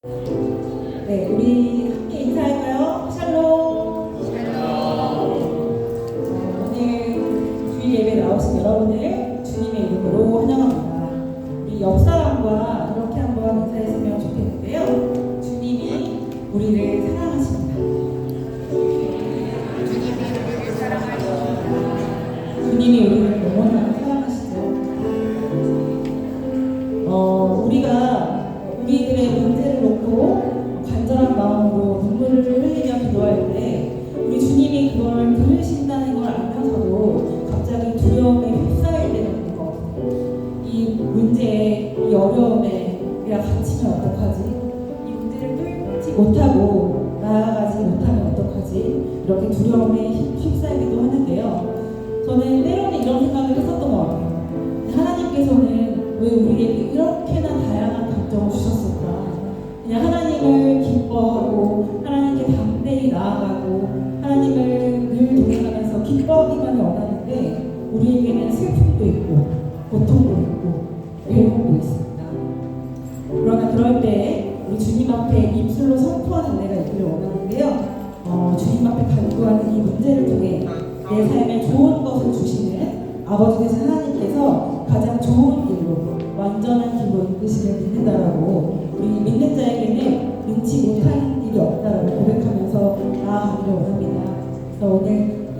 네, 우리 함께 인사할까요? 샬롬. 오늘 주일 예배 나오신 여러분을 주님의 이름으로 환영합니다. 우리 옆 사람과 이렇게 한번 인사했으면 좋겠는데요. 주님이 우리를 사랑하십니다. 주님이 우리를 너무나 사랑하시죠. 우리가 우리들의 문제를 놓고 간절한 마음으로 눈물을 흘리며 기도할 때 우리 주님이 그걸 들으신다는 걸 알면서도 갑자기 두려움에 휩싸일 때가 있는 것 같아요. 이 문제에, 이 어려움에 내가 갇히면 어떡하지? 이 문제를 뚫지 못하고 나아가지 못하면 어떡하지? 이렇게 두려움에 휩싸이기도 하는데요. 저는 때로는 이런 생각을 했었던 것 같아요. 하나님께서는 왜 우리에게 이렇게나 다양한 감정을 주셨을까? 그냥 하나님을 기뻐하고 하나님께 담대히 나아가고 하나님을 늘 동행하면서 기뻐하기만을 원하는데 우리에게는 슬픔도 있고 고통도 있고 외로움도 있습니다. 그러나 그럴 때 우리 주님 앞에 입술로 선포하는 은혜가 있기를 원하는데요. 주님 앞에 간구하는 이 문제를 통해 내 삶에 좋은 것을 주시는 아버지 되신 하나님께서 가장 좋은 길로 완전한 길로 이끄시를 믿는다라고 우리 믿는 자에게는 능치 못한 일이 없다라고 고백하면서 나아가기를 원합니다. 그래서 오늘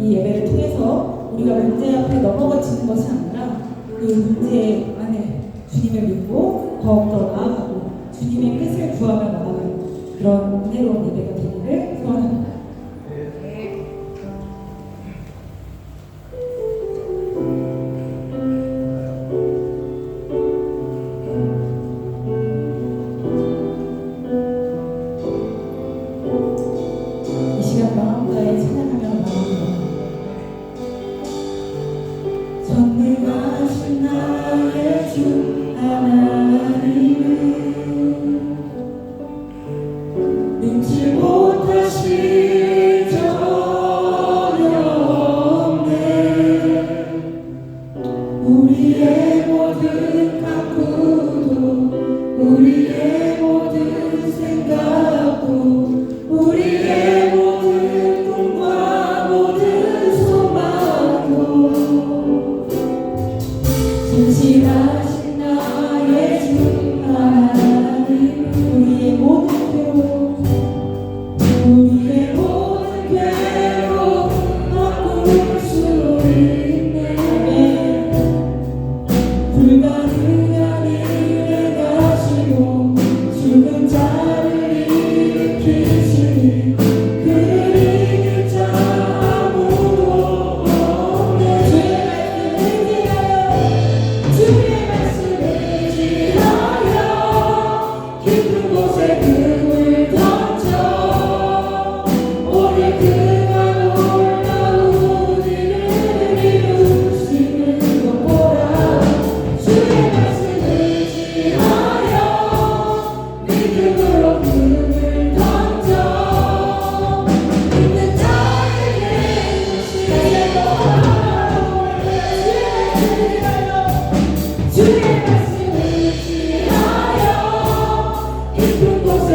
이 예배를 통해서 우리가 문제 앞에 넘어가지는 것이 아니라 그 문제 안에 주님을 믿고 더욱더 나아가고 주님의 뜻을 구하며 나아가는 그런 은혜로운 예배가 되기를 소원합니다. 마음과에 찬양하며 나옵니다. 전능하신 나의 주 하나님은 능치 못하실 전혀 없네. 우리의 모든 각구도 우리의 모든 생각도 우리의 모든 꿈과 모든 소망도 진실하신 나의 주 하나님 우리의 모든 괴로움 우리의 모든 괴로움 바꿀 수 있네. 불가능한 일을 하시고 죽은 자를 일으키시니 그를 이길 자 아무도 없네. 주의 말씀을 의지하여 깊은 곳에 금을 던져 오늘 그가 놀라운 일을 이루시는 것 보라. 주의 말씀을 의지하여 믿음으로 금을 던져 믿는 자에게 주의 말씀을 의지하여 깊은 곳에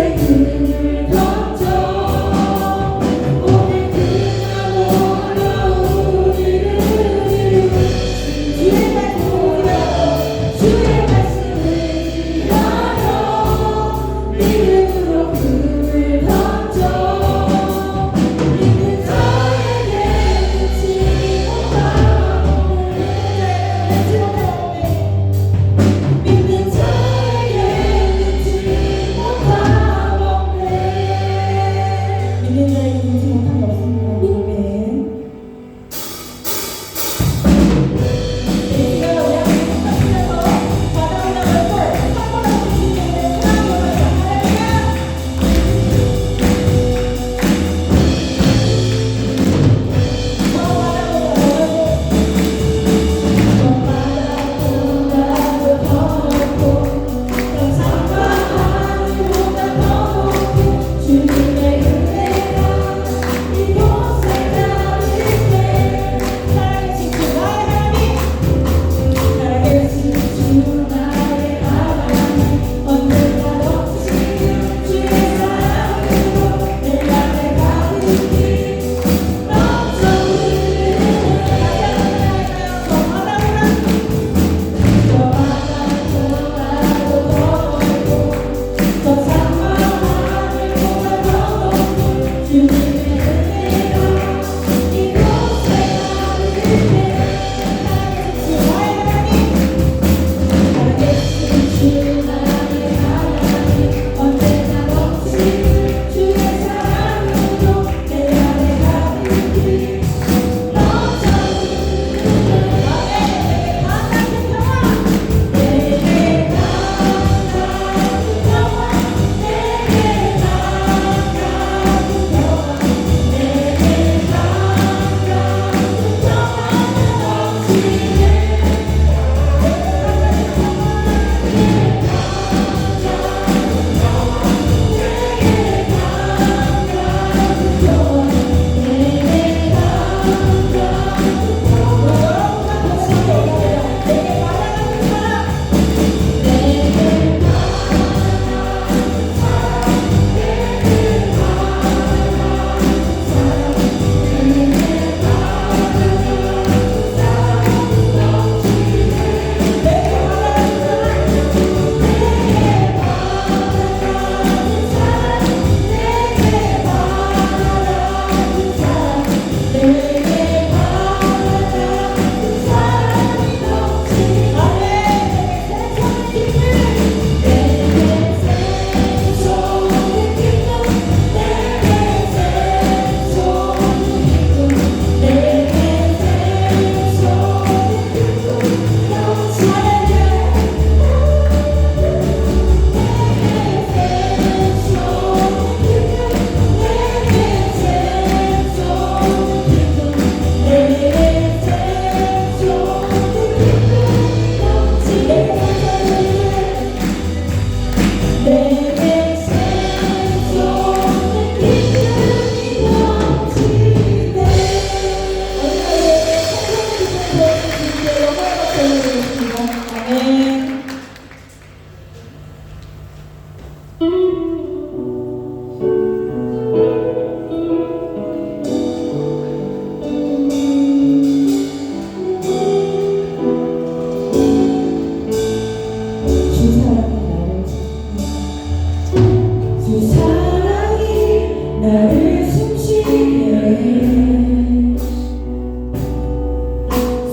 나를 숨쉬게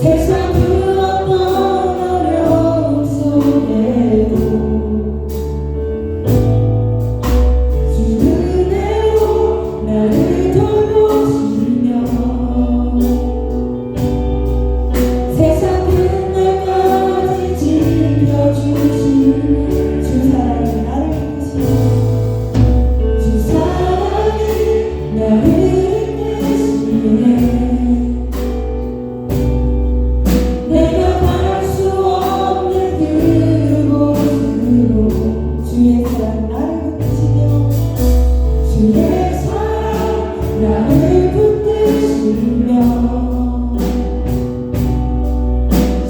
세상 그 어떤 어려움 속에도 주 은혜로 나를 돌보시며 세상 끝날까지 지켜주시는 주 사랑이 나를 이끄시네 주 사랑이 나를 이끄시네 내가 갈 수 없는 그곳으로 주의 사랑 나를 붙드시며 주의 사랑 나를 붙드시며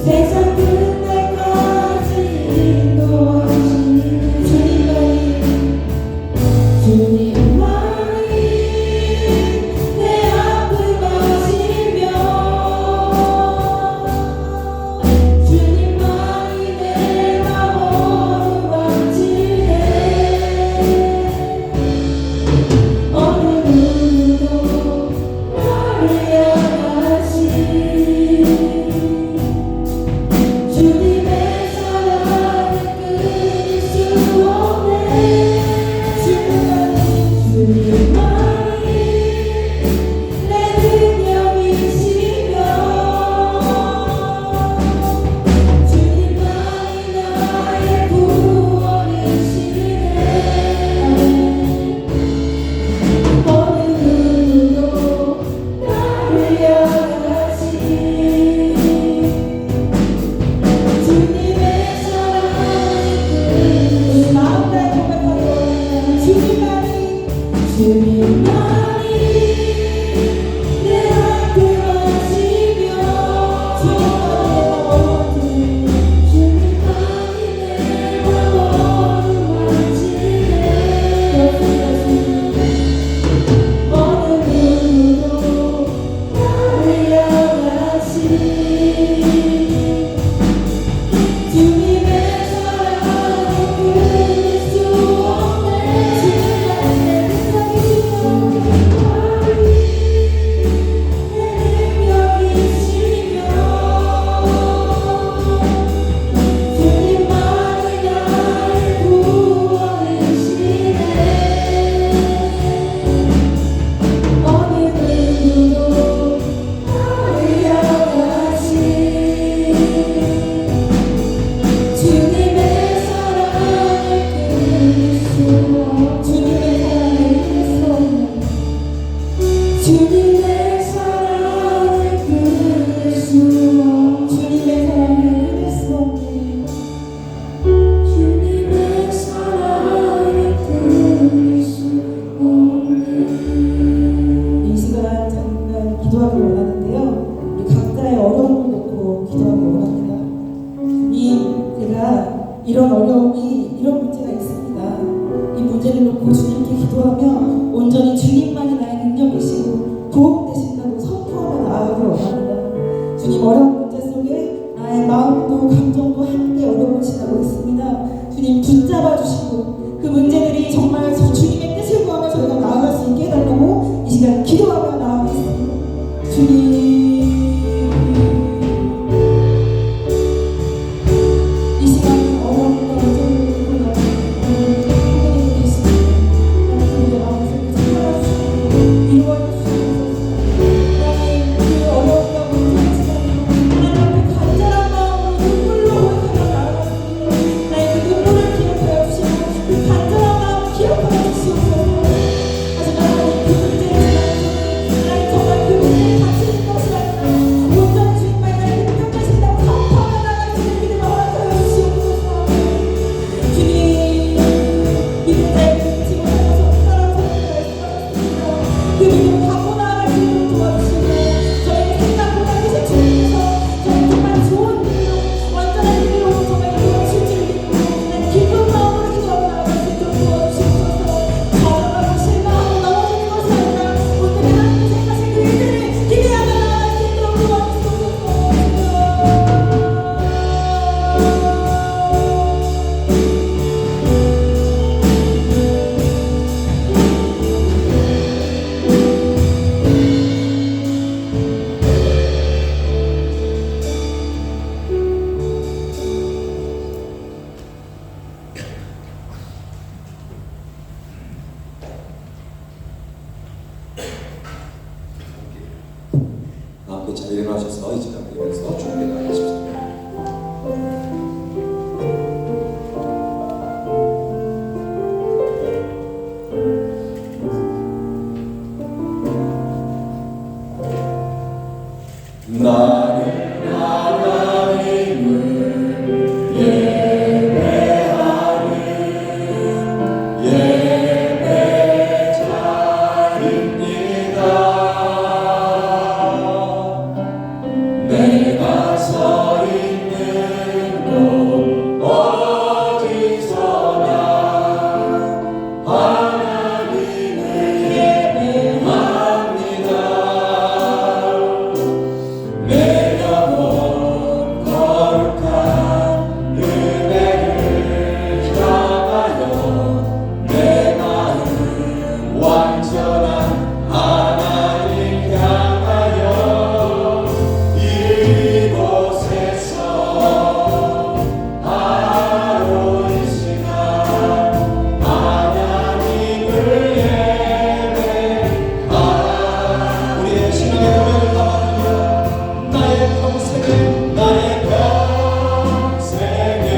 세상 끝날까지 인도하시는 주님만이 내 아픔 아시며 주님만이 내 마음을 만지네 어느 누구도 나를 향하시 주님의 사랑을 끊을 수 없네 주님만이 내 능력이시며 주님만이 나의 구원이시네 어느 누구도 나를 향하시 주님의 사랑을 우리 마음 다해 고백하고 주님만이 내 앞을 마시며 주님만이 내 마음을 만지네 어느 누구도 나를 향하시 주님의 사랑을 끊을 수 없네 주님만이 주님의 사랑을 끊을 수 없네 주님의 사랑을 끊을 수 없네 이 시간 잠깐 기도하기 원하는데요 우리 각자의 어려움을 놓고 기도하기 원합니다 주님 제가 이런 어려움이 이런 문제가 있습니다 이 문제를 놓고 주님께 기도하며 온전히 주님만이 나의 능력이시고 도움되신다고 선포하며 나아가길 원합니다. 주님 어려운 문제 속에 나의 마음도 감정도 함께 어려움을 지나고 있습니다. 주님 붙잡아 주시고 그 문제들이 정말 주님의 뜻을 구하며 저희가 나아갈 수 있게 해달라고 이 시간 기도하며 나아가겠습니다. 주님 이 시간 어려움과 문제를 이루어주시옵소서. 하나님 그 어려움과 문제를 지나고 잘 일어나셔서 이 시간 드리면서 준비해 나가십시오. 나는 하나님을 예배하는 예배자입니다. 내가 서 있는 곳 어디서나 하나님을 예배합니다. 내 영혼 거룩한 은혜를 향하여 내 마음 완전한 하나님 향하여 이곳에서 하루 이 시간 하나님을 예배하라. 우리의 신앙의 고백을 담아드려 나의 평생에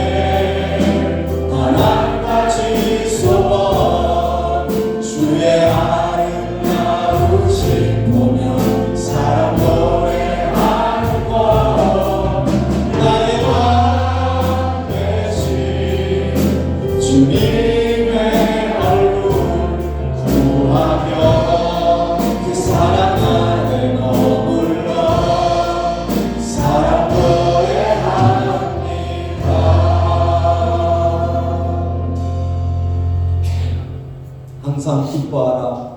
하나님같이 소원 주의 아름다우신 보며 사랑 노래하는 것 나의 왕 되신 주님의 얼굴 구하며 그 사랑 안에 머물러 사랑 노래합니다. 항상 기뻐하라.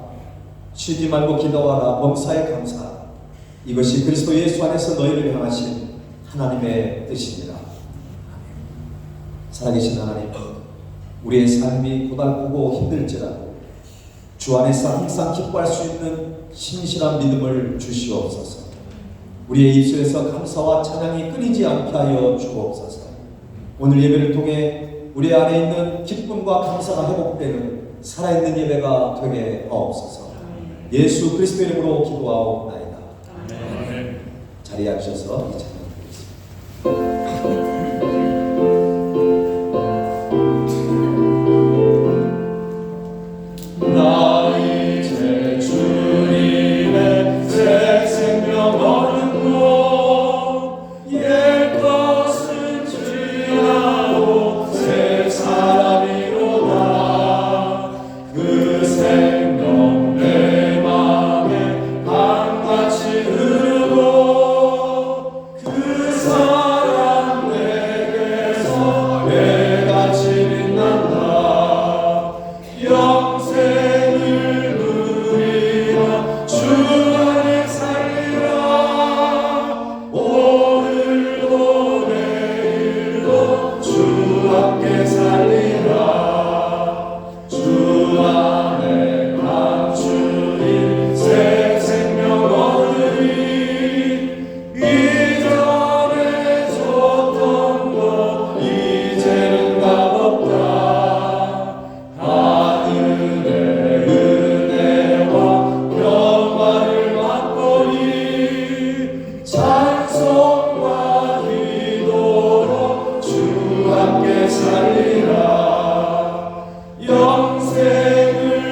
쉬지 말고 기도하라. 범사에 감사하라. 이것이 그리스도 예수 안에서 너희를 향하신 하나님의 뜻입니다. 살아계신 하나님, 우리의 삶이 고달프고 힘들지라도 주 안에서 항상 기뻐할 수 있는 신실한 믿음을 주시옵소서. 우리의 입술에서 감사와 찬양이 끊이지 않게 하여 주옵소서. 오늘 예배를 통해 우리 안에 있는 기쁨과 감사가 회복되는 살아있는 예배가 되게 하옵소서. 예수 그리스도 이름으로 기도하옵나이다. 자리에 앉으셔서 이 찬양 드리겠습니다. 나 이제 주님의 새 생명 얻고 옛 것은 지나고 새 사람이로다. 그 생명 내 맘에 강같이 흐르고 그 사랑 내게서 매같이 빛난다. 영생을 누리라 주 안에 살리라. 오늘도 내일도 주 함께 살리라. 주 안에 감추인 새 생명 얻으리. 이전에 줬던 것 이제는 값없다. 하늘의 은혜와 평화를 맛보니 찬송과 기도로 주 함께 살리라. 영생을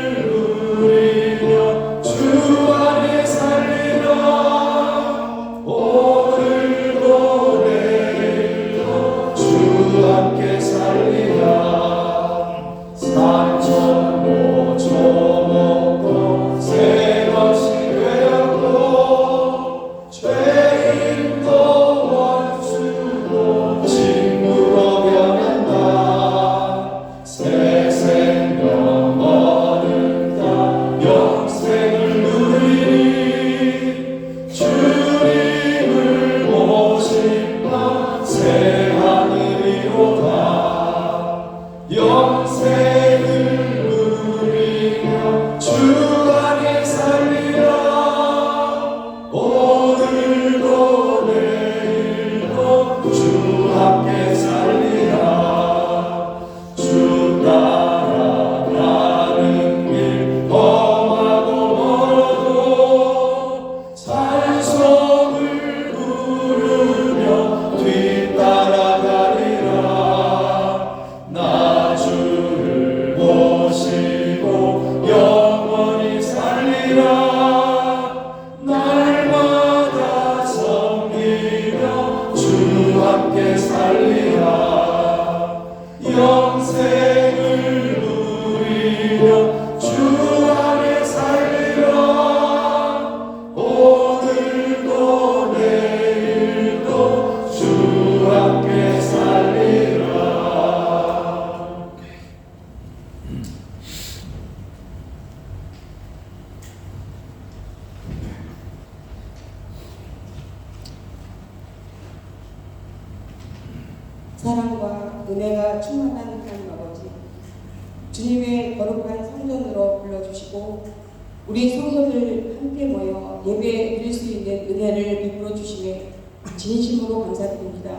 사랑과 은혜가 충만한 하나님 아버지, 주님의 거룩한 성전으로 불러주시고 우리 성도들 함께 모여 예배 드릴 수 있는 은혜를 베풀어 주심에 진심으로 감사드립니다.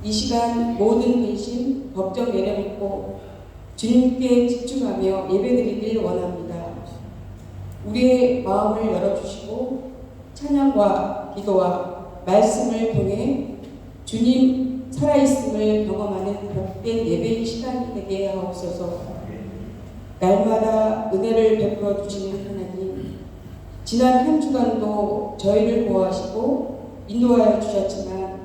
이 시간 모든 근심, 걱정 내려놓고 주님께 집중하며 예배드리길 원합니다. 우리의 마음을 열어주시고 찬양과 기도와 말씀을 통해 주님 살아있음을 경험하는 복된 예배의 시간이 되게 하옵소서. 날마다 은혜를 베풀어 주시는 하나님, 지난 한 주간도 저희를 보호하시고 인도하여 주셨지만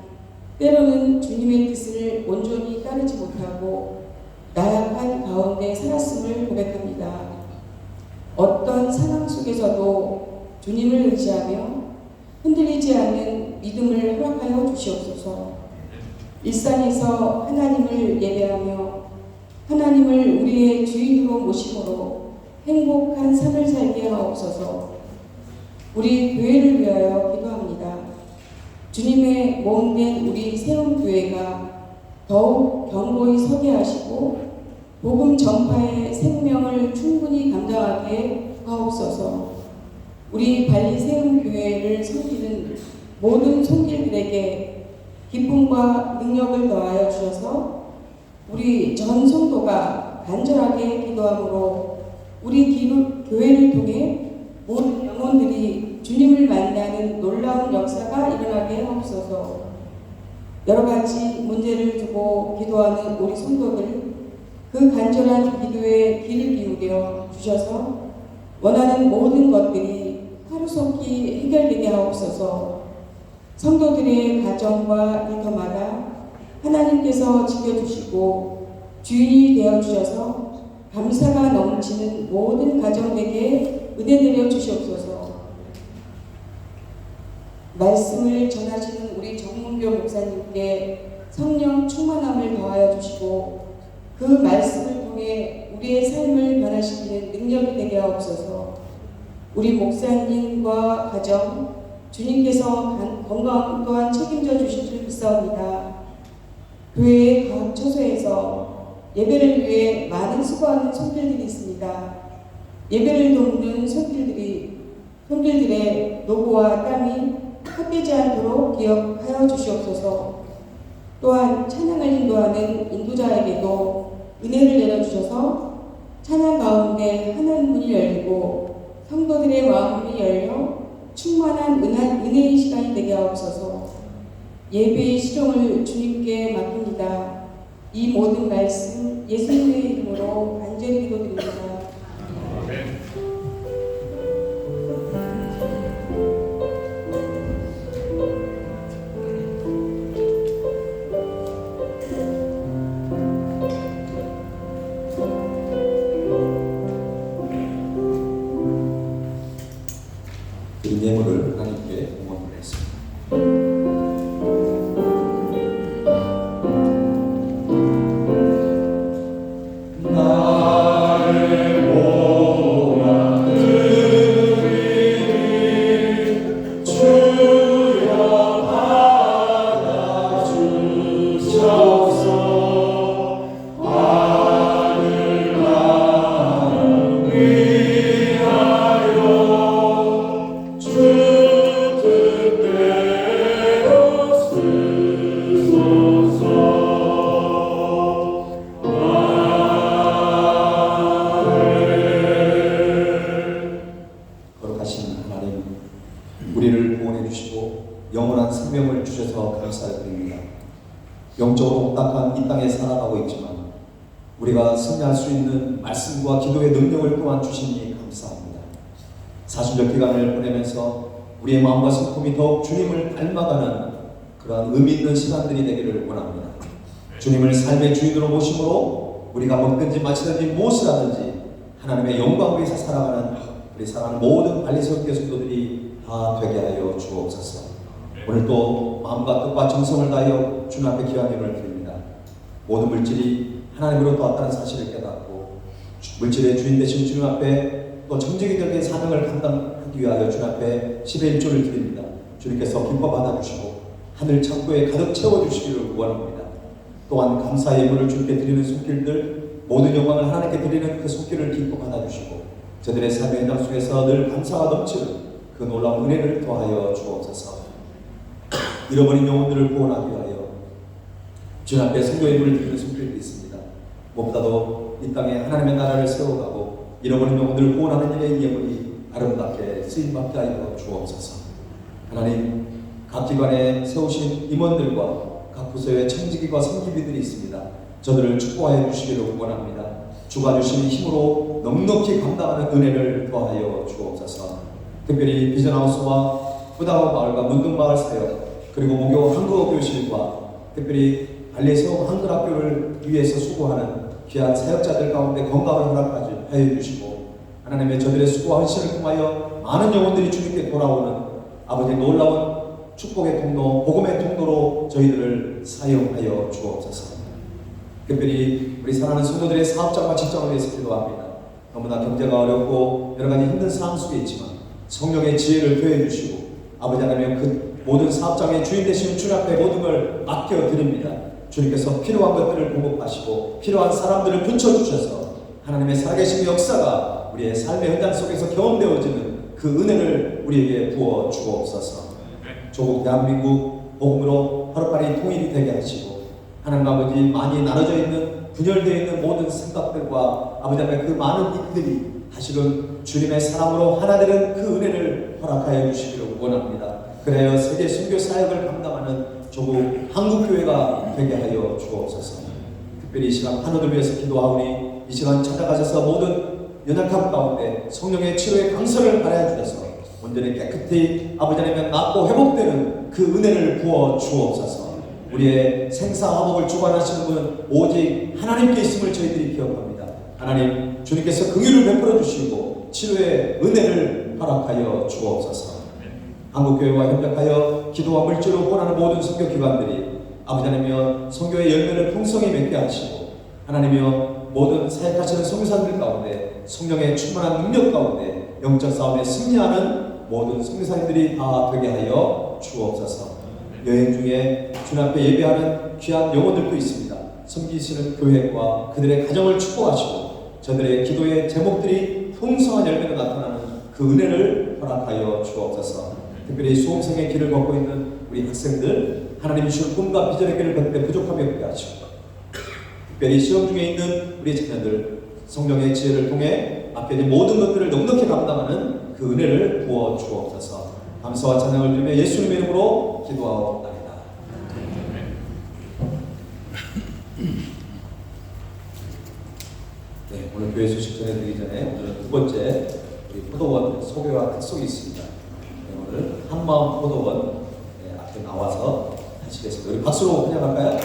때로는 주님의 뜻을 온전히 따르지 못하고 나약한 가운데 살았음을 고백합니다. 어떤 상황 속에서도 주님을 의지하며 흔들리지 않는 믿음을 허락하여 주시옵소서. 일상에서 하나님을 예배하며 하나님을 우리의 주인으로 모심으로 행복한 삶을 살게 하옵소서. 우리 교회를 위하여 기도합니다. 주님의 몸된 우리 세움교회가 더욱 견고히 서게 하시고 복음 전파의 생명을 충분히 감당하게 하옵소서. 우리 발리 세움교회를 섬기는 모든 손길들에게 기쁨과 능력을 더하여 주셔서 우리 전 성도가 간절하게 기도함으로 우리 교회를 통해 모든 영혼들이 주님을 만나는 놀라운 역사가 일어나게 하옵소서. 여러 가지 문제를 두고 기도하는 우리 성도들, 그 간절한 기도에 귀를 기울여 주셔서 원하는 모든 것들이 하루속히 해결되게 하옵소서. 성도들의 가정과 일터마다 하나님께서 지켜주시고 주인이 되어주셔서 감사가 넘치는 모든 가정에게 은혜 내려 주시옵소서. 말씀을 전하시는 우리 정문교 목사님께 성령 충만함을 더하여 주시고 그 말씀을 통해 우리의 삶을 변화시키는 능력이 되게 하옵소서. 우리 목사님과 가정, 주님께서 건강 또한 책임져 주실 줄 믿사옵니다. 교회의 각 처소에서 예배를 위해 많은 수고하는 손길들이 있습니다. 예배를 돕는 손길들의 노고와 땀이 헛되지 않도록 기억하여 주시옵소서. 또한 찬양을 인도하는 인도자에게도 은혜를 내려주셔서 찬양 가운데 하나님 문이 열리고 성도들의 마음이 열려 충만한 은혜의 시간이 되게 하옵소서. 예배의 시종을 주님께 맡깁니다. 이 모든 말씀 예수님의 이름으로 간절히 기도드립니다. 이 예물을 하나님께 공헌하겠습니다. 우리를 구원해 주시고 영원한 생명을 주셔서 감사드립니다. 영적으로 딱한 이 땅에 살아가고 있지만 우리가 승리할 수 있는 말씀과 기도의 능력을 또한 주시니 감사합니다. 사순절 기간을 보내면서 우리의 마음과 성품이 더욱 주님을 닮아가는 그러한 의미 있는 시간들이 되기를 원합니다. 주님을 삶의 주인으로 모심으로 우리가 먹든지 마시든지 무엇을 하든지 하나님의 영광을 위해서 살아가는 우리 사랑하는 모든 발리선교 성도들이 다 되게 하여 주옵소서. 오늘 또 마음과 뜻과 정성을 다하여 주님 앞에 귀한 예물을 드립니다. 모든 물질이 하나님으로부터 왔다는 사실을 깨닫고 물질의 주인 되신 주님 앞에 또 정직이들의 사명을 감당하기 위하여 주님 앞에 10의 1조를 드립니다. 주님께서 기뻐 받아주시고 하늘 창고에 가득 채워주시기를 원합니다. 또한 감사 예물을 주께 드리는 손길들 모든 영광을 하나님께 드리는 그 손길을 기뻐 받아주시고 저들의 삶의 현장 속에서 늘 감사가 넘치는 그 놀라운 은혜를 더하여 주옵소서. 잃어버린 영혼들을 구원하기 위하여 주님 앞에 선교 예물을 드리는 손길이 있습니다. 무엇보다도 이 땅에 하나님의 나라를 세워가고 잃어버린 영혼들을 구원하는 일의 예물이 아름답게 쓰임받게 하여 주옵소서. 하나님, 각 기관에 세우신 임원들과 각 부서의 청지기과 섬기비들이 있습니다. 저들을 축복하여 주시기를 원합니다. 주가 주신 힘으로 넉넉히 감당하는 은혜를 더하여 주옵소서. 특별히 비전하우스와 후다와 마을과 문둥마을 사역 그리고 목요 한국어 교실과 특별히 발리에서 한글 학교를 위해서 수고하는 귀한 사역자들 가운데 건강을 허락하여 주시고 하나님의 저들의 수고와 헌신을 통하여 많은 영혼들이 주님께 돌아오는 아버지 놀라운 축복의 통로, 복음의 통로로 저희들을 사용하여 주옵소서. 특별히 우리 사랑하는 성도들의 사업장과 직장을 위해서 기도합니다. 너무나 경제가 어렵고 여러 가지 힘든 상황 속에 있지만 성령의 지혜를 더해 주시고 아버지 하나님 그 모든 사업장의 주인 되시는 주님 앞에 모든 걸 맡겨 드립니다. 주님께서 필요한 것들을 공급하시고 필요한 사람들을 붙여주셔서 하나님의 살아계신 역사가 우리의 삶의 현장 속에서 경험되어지는 그 은혜를 우리에게 부어 주옵소서. 조국 대한민국 복음으로 하루빨리 통일이 되게 하시고 하나님 아버지 많이 나눠져 있는 분열되어 있는 모든 생각들과 아버지 하나님 그 많은 일들이 다시금 주님의 사랑으로 하나 되는 그 은혜를 허락하여 주시기를 원합니다. 그래야 세계 선교 사역을 감당하는 조국 한국교회가 되게 하여 주옵소서. 특별히 이 시간 한우들 위해서 기도하오니 이 시간 찾아가셔서 모든 연약함 가운데 성령의 치료의 강설을 발하여 주셔서 온전히 깨끗이 아버지 하나님 낫고 회복되는 그 은혜를 부어 주옵소서. 우리의 생사화복을 주관하시는 분은 오직 하나님께 있음을 저희들이 기억합니다. 하나님 주님께서 긍휼을 베풀어 주시고 치료의 은혜를 허락하여 주옵소서. 한국교회와 협력하여 기도와 물질로 후원하는 모든 선교기관들이 아버지 하나님이여 선교의 열매를 풍성히 맺게 하시고 하나님이여 모든 사역하시는 선교사들 가운데 성령의 충만한 능력 가운데 영적 싸움에 승리하는 모든 선교사님들이 다 되게 하여 주옵소서. 여행 중에 주님 앞에 예배하는 귀한 영혼들도 있습니다. 섬기시는 교회과 그들의 가정을 축복하시고 저들의 기도의 제목들이 풍성한 열매로 나타나는 그 은혜를 허락하여 주옵소서. 특별히 수험생의 길을 걷고 있는 우리 학생들 하나님이 주신 꿈과 비전의 길을 걷는데 부족함이 없게 하시고 특별히 시험 중에 있는 우리 자녀들 성령의 지혜를 통해 맡겨진 모든 것들을 넉넉히 감당하는 그 은혜를 부어 주옵소서. 감사와 찬양을 드리며 예수님의 이름으로 기도하옵나이다. 네, 오늘 교회 소식 전해드리기 전에 오늘은 두 번째 우리 포도원 소개와 특송이 있습니다. 네, 오늘 한마음 포도원 앞에 나와서 하시겠습니다. 우리 박수로 환영할까요?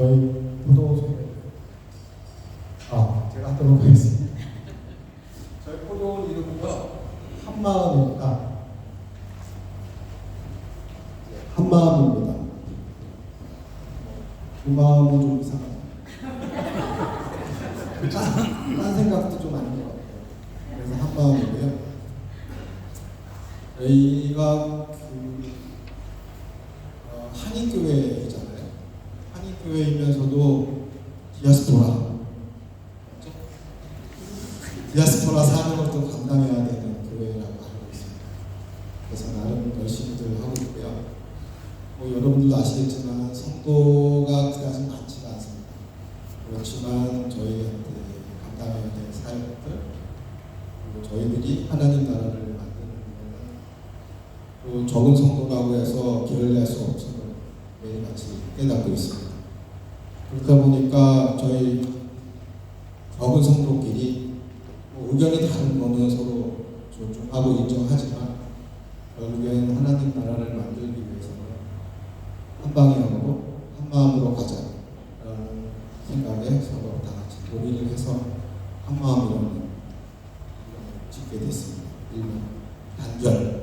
저희 포도 소개 제가 하도록 하겠습니다. 저희 포도 이름은요 한마음입니다. 한마음입니다. 그 마음은 좀 이상하다. 딴 생각도 좀 아닌 것 같아요. 그래서 한마음이고요. 저희가 한인교회이잖아요. 한인교회이면서도 디아스포라 사명을 또 감당해야 되는 교회라고 알고 있습니다. 그래서 나름 열심히들 하고 있고요. 여러분들도 아시겠지만 성도가 그다지 많지가 않습니다. 그렇지만 저희한테 감당해야 될 사역들, 그리고 저희들이 하나님 나라를 만드는 데는 또 적은 성도라고 해서 길을 낼 수 없음을 매일같이 깨닫고 있습니다. 그렇다 보니까 저희 적은 성도끼리 의견이 다른 거는 서로 존중하고 인정하지만 결국엔 하나님 나라를 만들기 위해서는 한 방향으로 한 마음으로 가자라는 생각에 서로 다 같이 논의를 해서 한 마음으로 짓게 됐습니다. 일명 단결.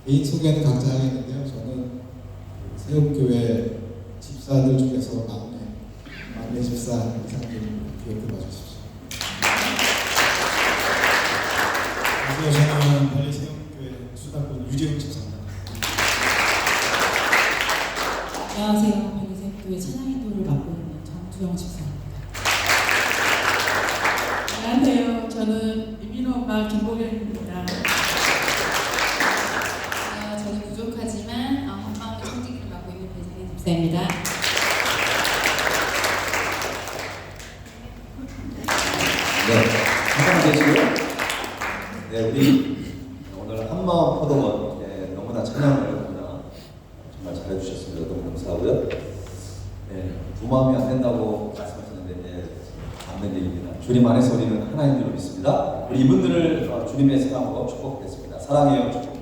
개인 소개는 각자 하겠는데요. 저는 세움교회 집사들 중에서 막내 집사 이상님 기억해 봐주십시오. 안녕하세요. 저는 발리세움교회 수다권 유재욱 집사입니다. 안녕하세요. 발리세움교회 찬양인도를 맡고 있는 정주영 집사입니다. 안녕하세요. 저는 이민호 엄마 김보경입니다. 저는 부족하지만 한마음의 청지기를 맡고 있는 배진희 집사입니다. 네, 잠깐만 계시고요. 네, 우리 오늘 한마음 포도원 너무나 찬양을 너무나 정말 잘해주셨습니다. 너무 감사하고요. 네, 두 마음이 안 된다고 말씀하셨는데 맞는 얘기입니다. 주님 안에서 우리는 하나인 줄 믿습니다. 우리 이분들을 주님의 사랑으로 축복하겠습니다. 사랑해요, 축복해.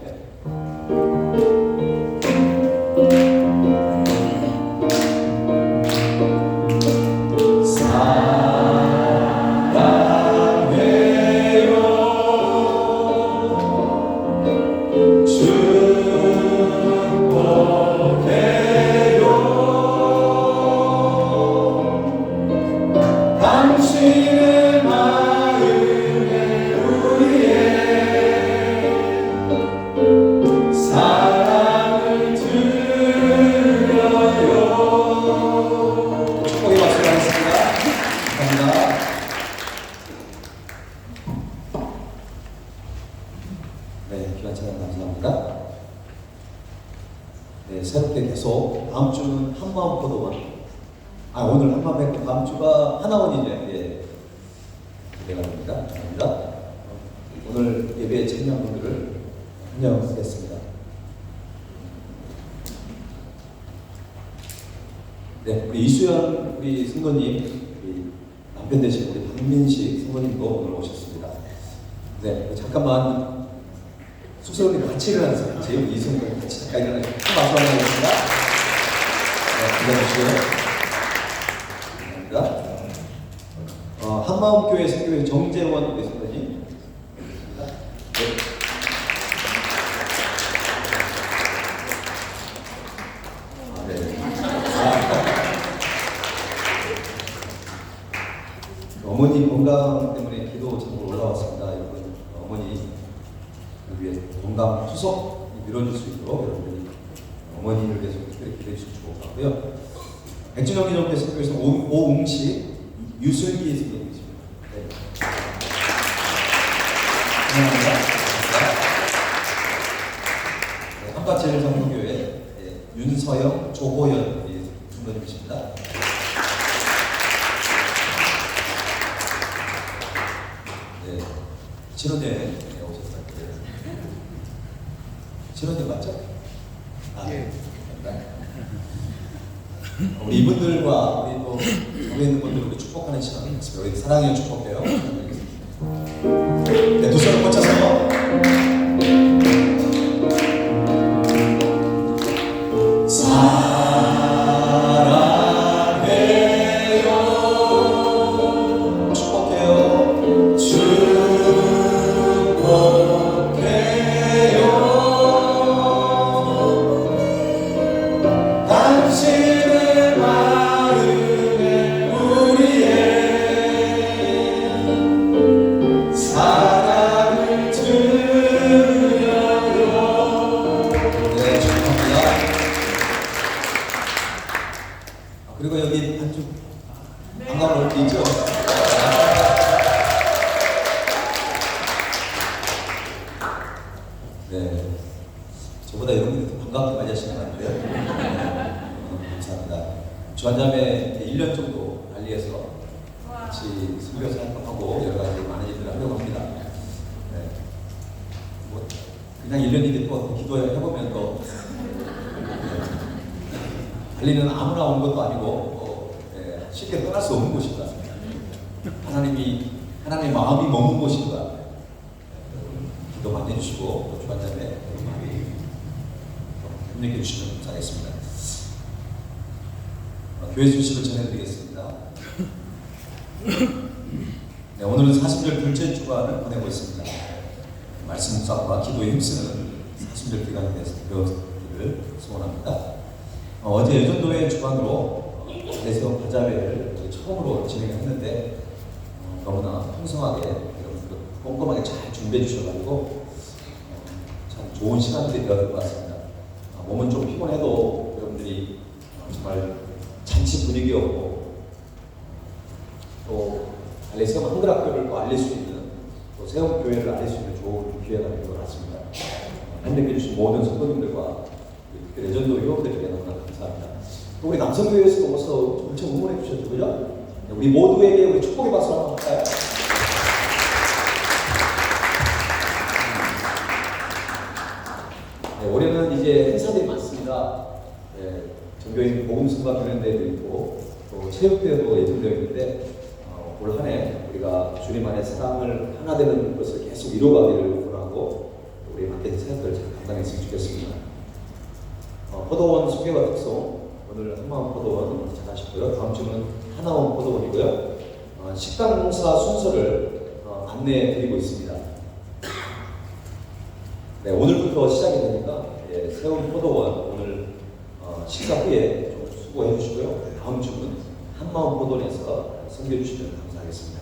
네, 귀한 찬양 감사합니다. 네, 새롭게 계속 다음 주는 한마음 포도원. 오늘 한마음 했고 다음 주가 하나원이죠. 예, 기대가 됩니다. 감사합니다. 오늘 예배에 참여한 분들을 환영하겠습니다. 네, 우리 이수연 우리 승도님, 우리 남편 되신 우리 박민식 승도님도 오늘 오셨습니다. 네, 잠깐만. 숙소를 같이 일어나서 같이 이승을 같이 잠깐 일어나서 박수 한번 하겠습니다. 네, 기다려주세요. 감사합니다. 한마음교회 선교회 정재원 우리 선생님. 네. 어머니 건강 때문에 기도 제목 올라왔습니다. 여러분, 어머니 위해 건강 후속 이루어질 수 있도록 여러분들이 어머니를 위해서 특별히 기대해 주시면 좋을 것 같고요. 백준영 기념교회에서 오웅씨 유슬기 선생님이십니다. 네. 감사합니다. 네, 한가제일 성교교회 윤서영, 조호연 선생님이십니다. 네, 신혼여행 오셨어요. 신혼여행 맞죠? 예. 우리 이분들과 우리 또 여기 있는 분들 우리 축복하는 시간이었습니다. 우리 사랑해요, 축복해요. 네, 두 손을 뻗쳐서 사랑 저보다 여러분이 더 반갑게 맞이하시는 것 같아요. 감사합니다. 주한자매 1년 정도 달리해서 같이 선교 사역하고 여러 가지 많은 일들을 하려고 합니다. 네. 뭐 그냥 1년이기 또 기도해보면 또 달리는 아무나 오는 것도 아니고 쉽게 떠날 수 없는 곳인 것 같습니다. 하나님의 마음이 머문 곳인 것 같아요. 기도 많이 해주시고 또 주한자매 많이 협력해 주시면 감사하겠습니다. 교회 소식을 전해드리겠습니다. 네, 오늘은 40절 둘째 주간을 보내고 있습니다. 말씀 묵상과 기도에 힘쓰는 40절 기간이 되기를 소원합니다. 어제 여전도의 주간으로 내세운 바자회를 처음으로 진행했는데 너무나 풍성하게 여러분들 꼼꼼하게 잘 준비해 주셔가지고 참 좋은 시간들이 되었던 것 같습니다. 몸은 좀 피곤해도 여러분들이 정말 잔치 분위기였고 또 달래세움 한글학교를 또 알릴 수 있는 또 세움교회를 알릴 수 있는 좋은 기회가 된 것 같습니다. 함께 주신 모든 성도님들과 레전드 회원들에게 너무나 감사합니다. 또 우리 남성교회에서도 오셔서 엄청 응원해 주셨죠, 그죠? 우리 모두에게 우리 축복의 박수 한번 할까요? 네, 올해는 이제 행사들이 많습니다. 네, 전교인 복음성과 교련대회도 있고 또 체육대회도 예정되어 있는데 올 한 해 우리가 주님 안에 사랑을 하나 되는 것을 계속 이루어가기를 원하고 우리 맡겨진 사역들을 잘 감당했으면 좋겠습니다. 포도원 소개와 특성, 오늘 한마음 포도원 잘 하셨고요. 다음 주는 하나원 포도원이고요. 식당 공사 순서를 안내해 드리고 있습니다. 네, 오늘부터 시작이 되니까 세움 포도원 오늘 식사 후에 좀 수고해 주시고요. 다음 주는 한마음 포도원에서 섬겨 주시면 감사하겠습니다.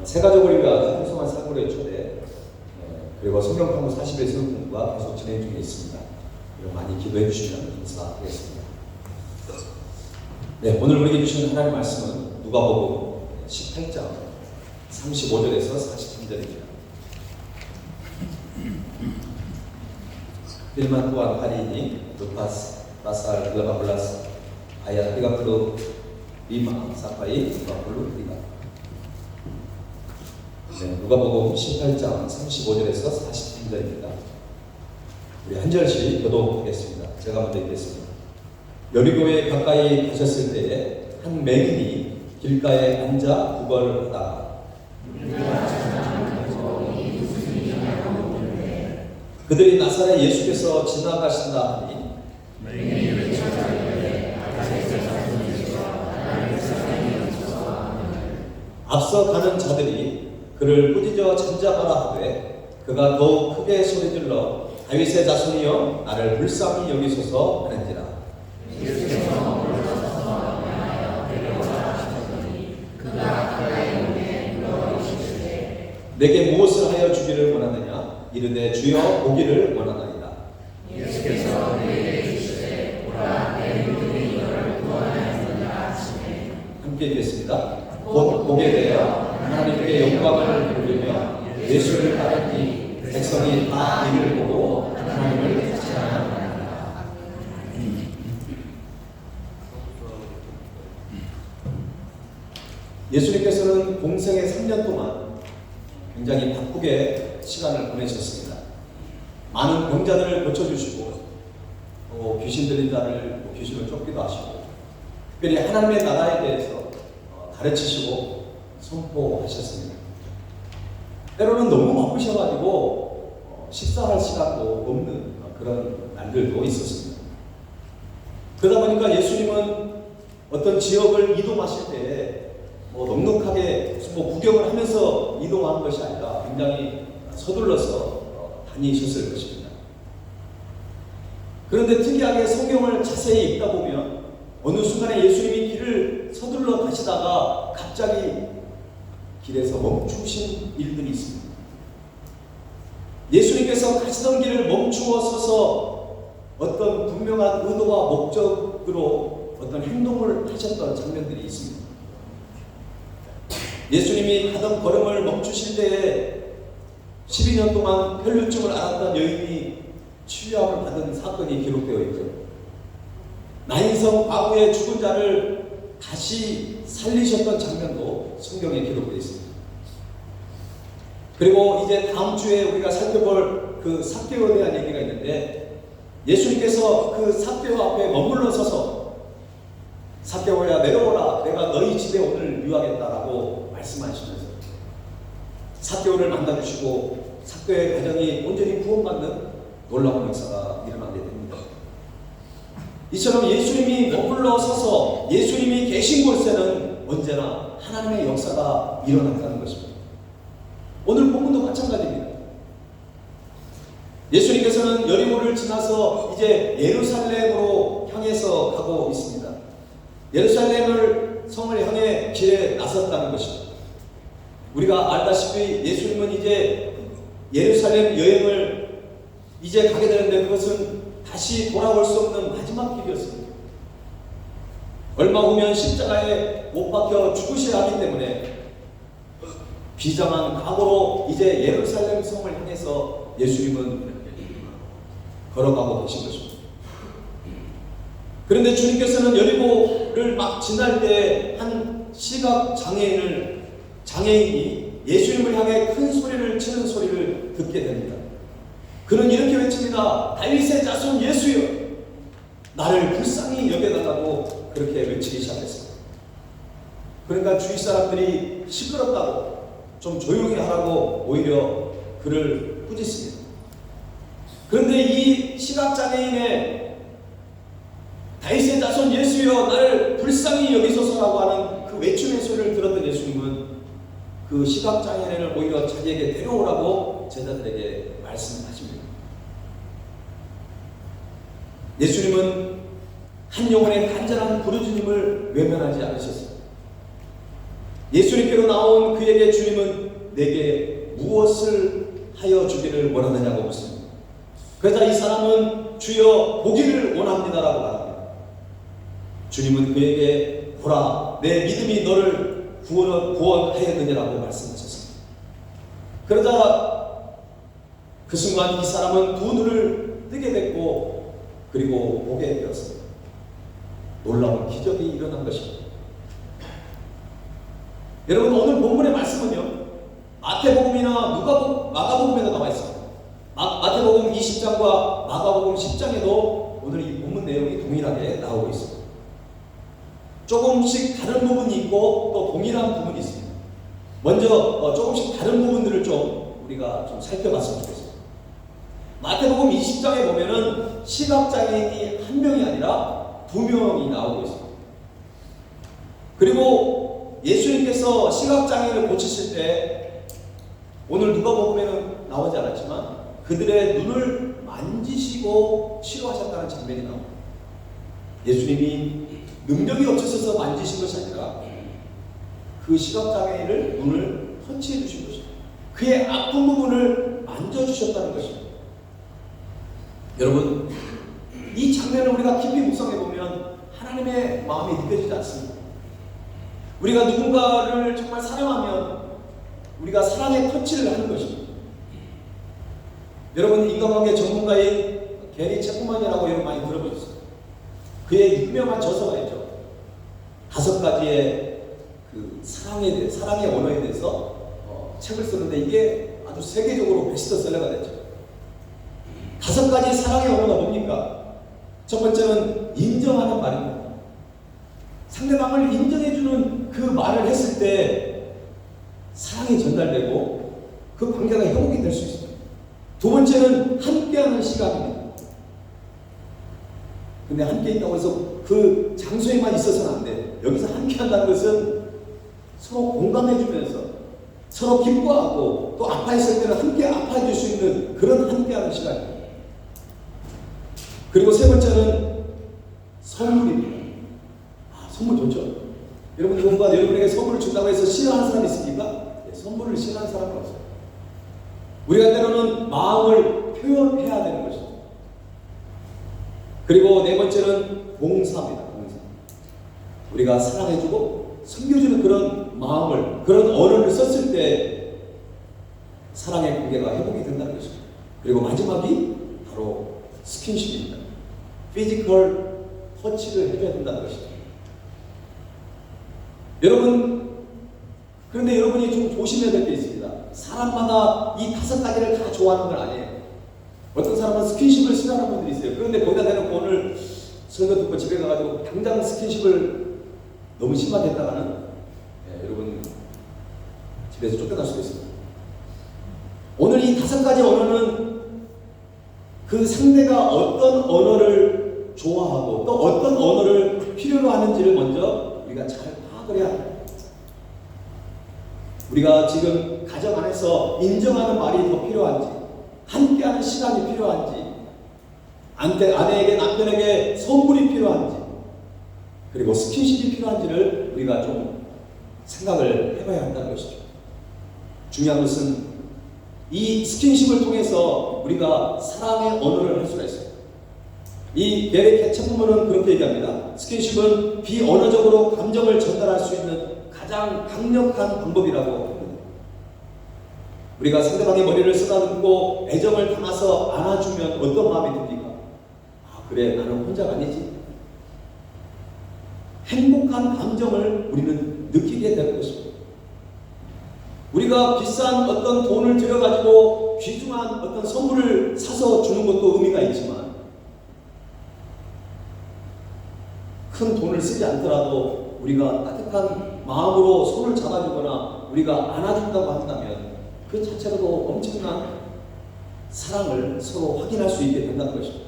세가족을 위한 풍성한 상고의 초대 그리고 성경 탐구 40의 수업과 계속 진행 중에 있습니다. 많이 기도해 주시면 감사하겠습니다. 네, 오늘 우리에게 주신 하나님의 말씀은 누가복음 18장 35절에서 43절입니다. 빌만 또한 하리니 루파스 라살 글라바블라스 아야 피가플루 리마 사파이 누가블루 리마. 네, 누가복음 18장 35절에서 43절입니다. 우리 한 절씩 교독하겠습니다. 제가 먼저 읽겠습니다. 여리고에 가까이 가셨을 때에 한 맹인이 길가에 앉아 구걸하다가 그들이 나사렛 예수께서 지나가신다 하니 앞서 가는 자들이 그를 꾸짖어 잠잠하라 하되 그가 더욱 크게 소리질러 다윗의 자손이여 나를 불쌍히 여기소서 하는지라. 내게 무엇을 하여 주기를 원하느냐 이르되 주여 보기를 원하나이다. 예수께서 그에게 이르시되 보라 내 믿음이 너를 구원하였느니라 하시매. 함께 읽겠습니다. 곧 보게 되어 하나님께 영광을 돌리며 예수를 따르니 백성이 다 이를 보고 하나님을 찬양하니라. 예수님께서는 공생의 3년 동안 굉장히 바쁘게 시간을 보내셨습니다. 많은 병자들을 고쳐주시고 또 귀신 들린 자를 귀신을 쫓기도 하시고 특별히 하나님의 나라에 대해서 가르치시고 선포하셨습니다. 때로는 너무 바쁘셔가지고 식사할 시간도 없는 그런 날들도 있었습니다. 그러다 보니까 예수님은 어떤 지역을 이동하실 때 넉넉하게 구경을 하면서 이동하는 것이 아니라 굉장히 서둘러서 다니셨을 것입니다. 그런데 특이하게 성경을 자세히 읽다 보면 어느 순간에 예수님이 길을 서둘러 가시다가 갑자기 길에서 멈추신 일들이 있습니다. 예수님께서 가시던 길을 멈추어 서서 어떤 분명한 의도와 목적으로 어떤 행동을 하셨던 장면들이 있습니다. 예수님이 가던 걸음을 멈추실 때에 12년 동안 혈류증을 앓았던 여인이 치유함을 받은 사건이 기록되어 있죠. 나인성 과거의 죽은 자를 다시 살리셨던 장면도 성경에 기록되어 있습니다. 그리고 이제 다음 주에 우리가 살펴볼 그 삭개오에 대한 얘기가 있는데, 예수님께서 그 삭개오 앞에 머물러 서서 삭개오야 내려오라, 내가 너희 집에 오늘 유하겠다라고 말씀하시면서 삭개오를 만나주시고 삭개오의 가정이 온전히 구원받는 놀라운 역사가 일어나게 됩니다. 이처럼 예수님이 머물러 서서 예수님이 계신 곳에는 언제나 하나님의 역사가 일어난다는 것입니다. 오늘 본문도 마찬가지입니다. 예수님께서는 여리고를 지나서 이제 예루살렘으로 향해서 가고 있습니다. 예루살렘을 성을 향해 길에 나섰다는 것입니다. 우리가 알다시피 예수님은 이제 예루살렘 여행을 이제 가게 되는데, 그것은 다시 돌아올 수 없는 마지막 길이었습니다. 얼마 후면 십자가에 못 박혀 죽으셔야 하기 때문에 비장한 각오로 이제 예루살렘 성을 향해서 예수님은 걸어가고 계신 것입니다. 그런데 주님께서는 여리고를 막 지날 때 한 시각 장애인이 예수님을 향해 큰 소리를 치는 소리를 듣게 됩니다. 그는 이렇게 외칩니다. 다윗의 자손 예수여, 나를 불쌍히 여겨달라고 그렇게 외치기 시작했습니다. 그러니까 주위 사람들이 시끄럽다고 좀 조용히 하라고 오히려 그를 꾸짖습니다. 그런데 이 시각장애인의 다윗의 자손 예수여, 나를 불쌍히 여기소서라고 하는 그 외침의 소리를 들었던 예수님은 그 시각장애인을 오히려 자기에게 데려오라고 제자들에게 말씀하십니다. 예수님은 한 영혼의 간절한 부르짖음을 외면하지 않으셨습니다. 예수님께로 나온 그에게 주님은 내게 무엇을 하여 주기를 원하느냐고 묻습니다. 그러자 이 사람은 주여 보기를 원합니다라고 말합니다. 주님은 그에게 보라, 내 믿음이 너를 구원하였느니라고 말씀하셨습니다. 그러자 그 순간 이 사람은 두 눈을 뜨게 됐고 그리고 보게 되었습니다. 놀라운 기적이 일어난 것입니다. 여러분, 오늘 본문의 말씀은요, 마태복음이나 마가복음에도 나와 있습니다. 마태복음 20장과 마가복음 10장에도 오늘 이 본문 내용이 동일하게 나오고 있습니다. 조금씩 다른 부분이 있고 또 동일한 부분이 있습니다. 먼저 조금씩 다른 부분들을 좀 우리가 좀 살펴봤으면 좋겠습니다. 마태복음 20장에 보면은 시각장애인이 한 명이 아니라 두 명이 나오고 있습니다. 그리고 예수님께서 시각장애인을 고치실 때 오늘 누가복음에는 나오지 않았지만 그들의 눈을 만지시고 치료하셨다는 장면이 나옵니다. 예수님이 능력이 없으셔서 만지신 것이 아니라 그 시각장애인을 눈을 터치해 주신 것입니다. 그의 아픈 부분을 만져주셨다는 것입니다. 여러분, 이 장면을 우리가 깊이 묵상해 보면 하나님의 마음이 느껴지지 않습니다. 우리가 누군가를 정말 사랑하면 우리가 사랑의 터치를 하는 것입니다. 여러분, 인간관계 전문가인 게리 체프만이라고 여러분 많이 들어보셨어요. 그의 유명한 저서가 있죠. 5가지의 그 사랑의 언어에 대해서 책을 쓰는데 이게 아주 세계적으로 베스트셀러가 됐죠. 5가지 사랑의 언어가 뭡니까? 첫 번째는 인정하는 말입니다. 상대방을 인정해주는 그 말을 했을 때 사랑이 전달되고 그 관계가 회복이 될 수 있습니다. 두 번째는 함께하는 시간입니다. 근데 함께 있다고 해서 그 장소에만 있어서는 안 돼. 여기서 함께한다는 것은 서로 공감해주면서 서로 기뻐하고 또 아파했을 때는 함께 아파해줄 수 있는 그런 함께하는 시간입니다. 그리고 세 번째는 선물입니다. 선물 좋죠. 여러분, 누군가 여러분에게 선물을 준다고 해서 싫어하는 사람이 있습니까? 네, 선물을 싫어하는 사람은 없어요. 우리가 때로는 마음을 표현해야 되는 것입니다. 그리고 네 번째는 봉사입니다. 봉사. 우리가 사랑해주고 섬겨주는 그런 마음을, 그런 언어를 썼을 때 사랑의 관계가 회복이 된다는 것입니다. 그리고 마지막이 바로 스킨십입니다. 피지컬 터치를 해줘야 된다는 것이죠. 여러분, 그런데 여러분이 좀 조심해야 될 게 있습니다. 사람마다 이 5가지를 다 좋아하는 건 아니에요. 어떤 사람은 스킨십을 싫어하는 분들이 있어요. 그런데 거기다 대놓고 오늘 설교 듣고 집에 가가지고 당장 스킨십을 너무 심하게 했다가는 여러분 집에서 쫓겨날 수도 있습니다. 오늘 이 5가지 언어는 그 상대가 어떤 언어를 좋아하고 또 어떤 언어를 필요로 하는지를 먼저 우리가 잘 파악을 해야 합니다. 우리가 지금 가정 안에서 인정하는 말이 더 필요한지, 함께하는 시간이 필요한지, 아내에게 남편에게 선물이 필요한지, 그리고 스킨십이 필요한지를 우리가 좀 생각을 해봐야 한다는 것이죠. 중요한 것은 이 스킨십을 통해서 우리가 사랑의 언어를 할 수가 있어요. 이 게리 캐처먼은 그렇게 얘기합니다. 스킨십은 비언어적으로 감정을 전달할 수 있는 가장 강력한 방법이라고 합니다. 우리가 상대방의 머리를 쓰다듬고 애정을 담아서 안아주면 어떤 마음이 듭니까? 아, 그래, 나는 혼자가 아니지. 행복한 감정을 우리는 느끼게 되는 것입니다. 우리가 비싼 어떤 돈을 들여가지고 귀중한 어떤 선물을 사서 주는 것도 의미가 있지만, 큰 돈을 쓰지 않더라도 우리가 따뜻한 마음으로 손을 잡아주거나 우리가 안아준다고 한다면 그 자체로도 엄청난 사랑을 서로 확인할 수 있게 된다는 것입니다.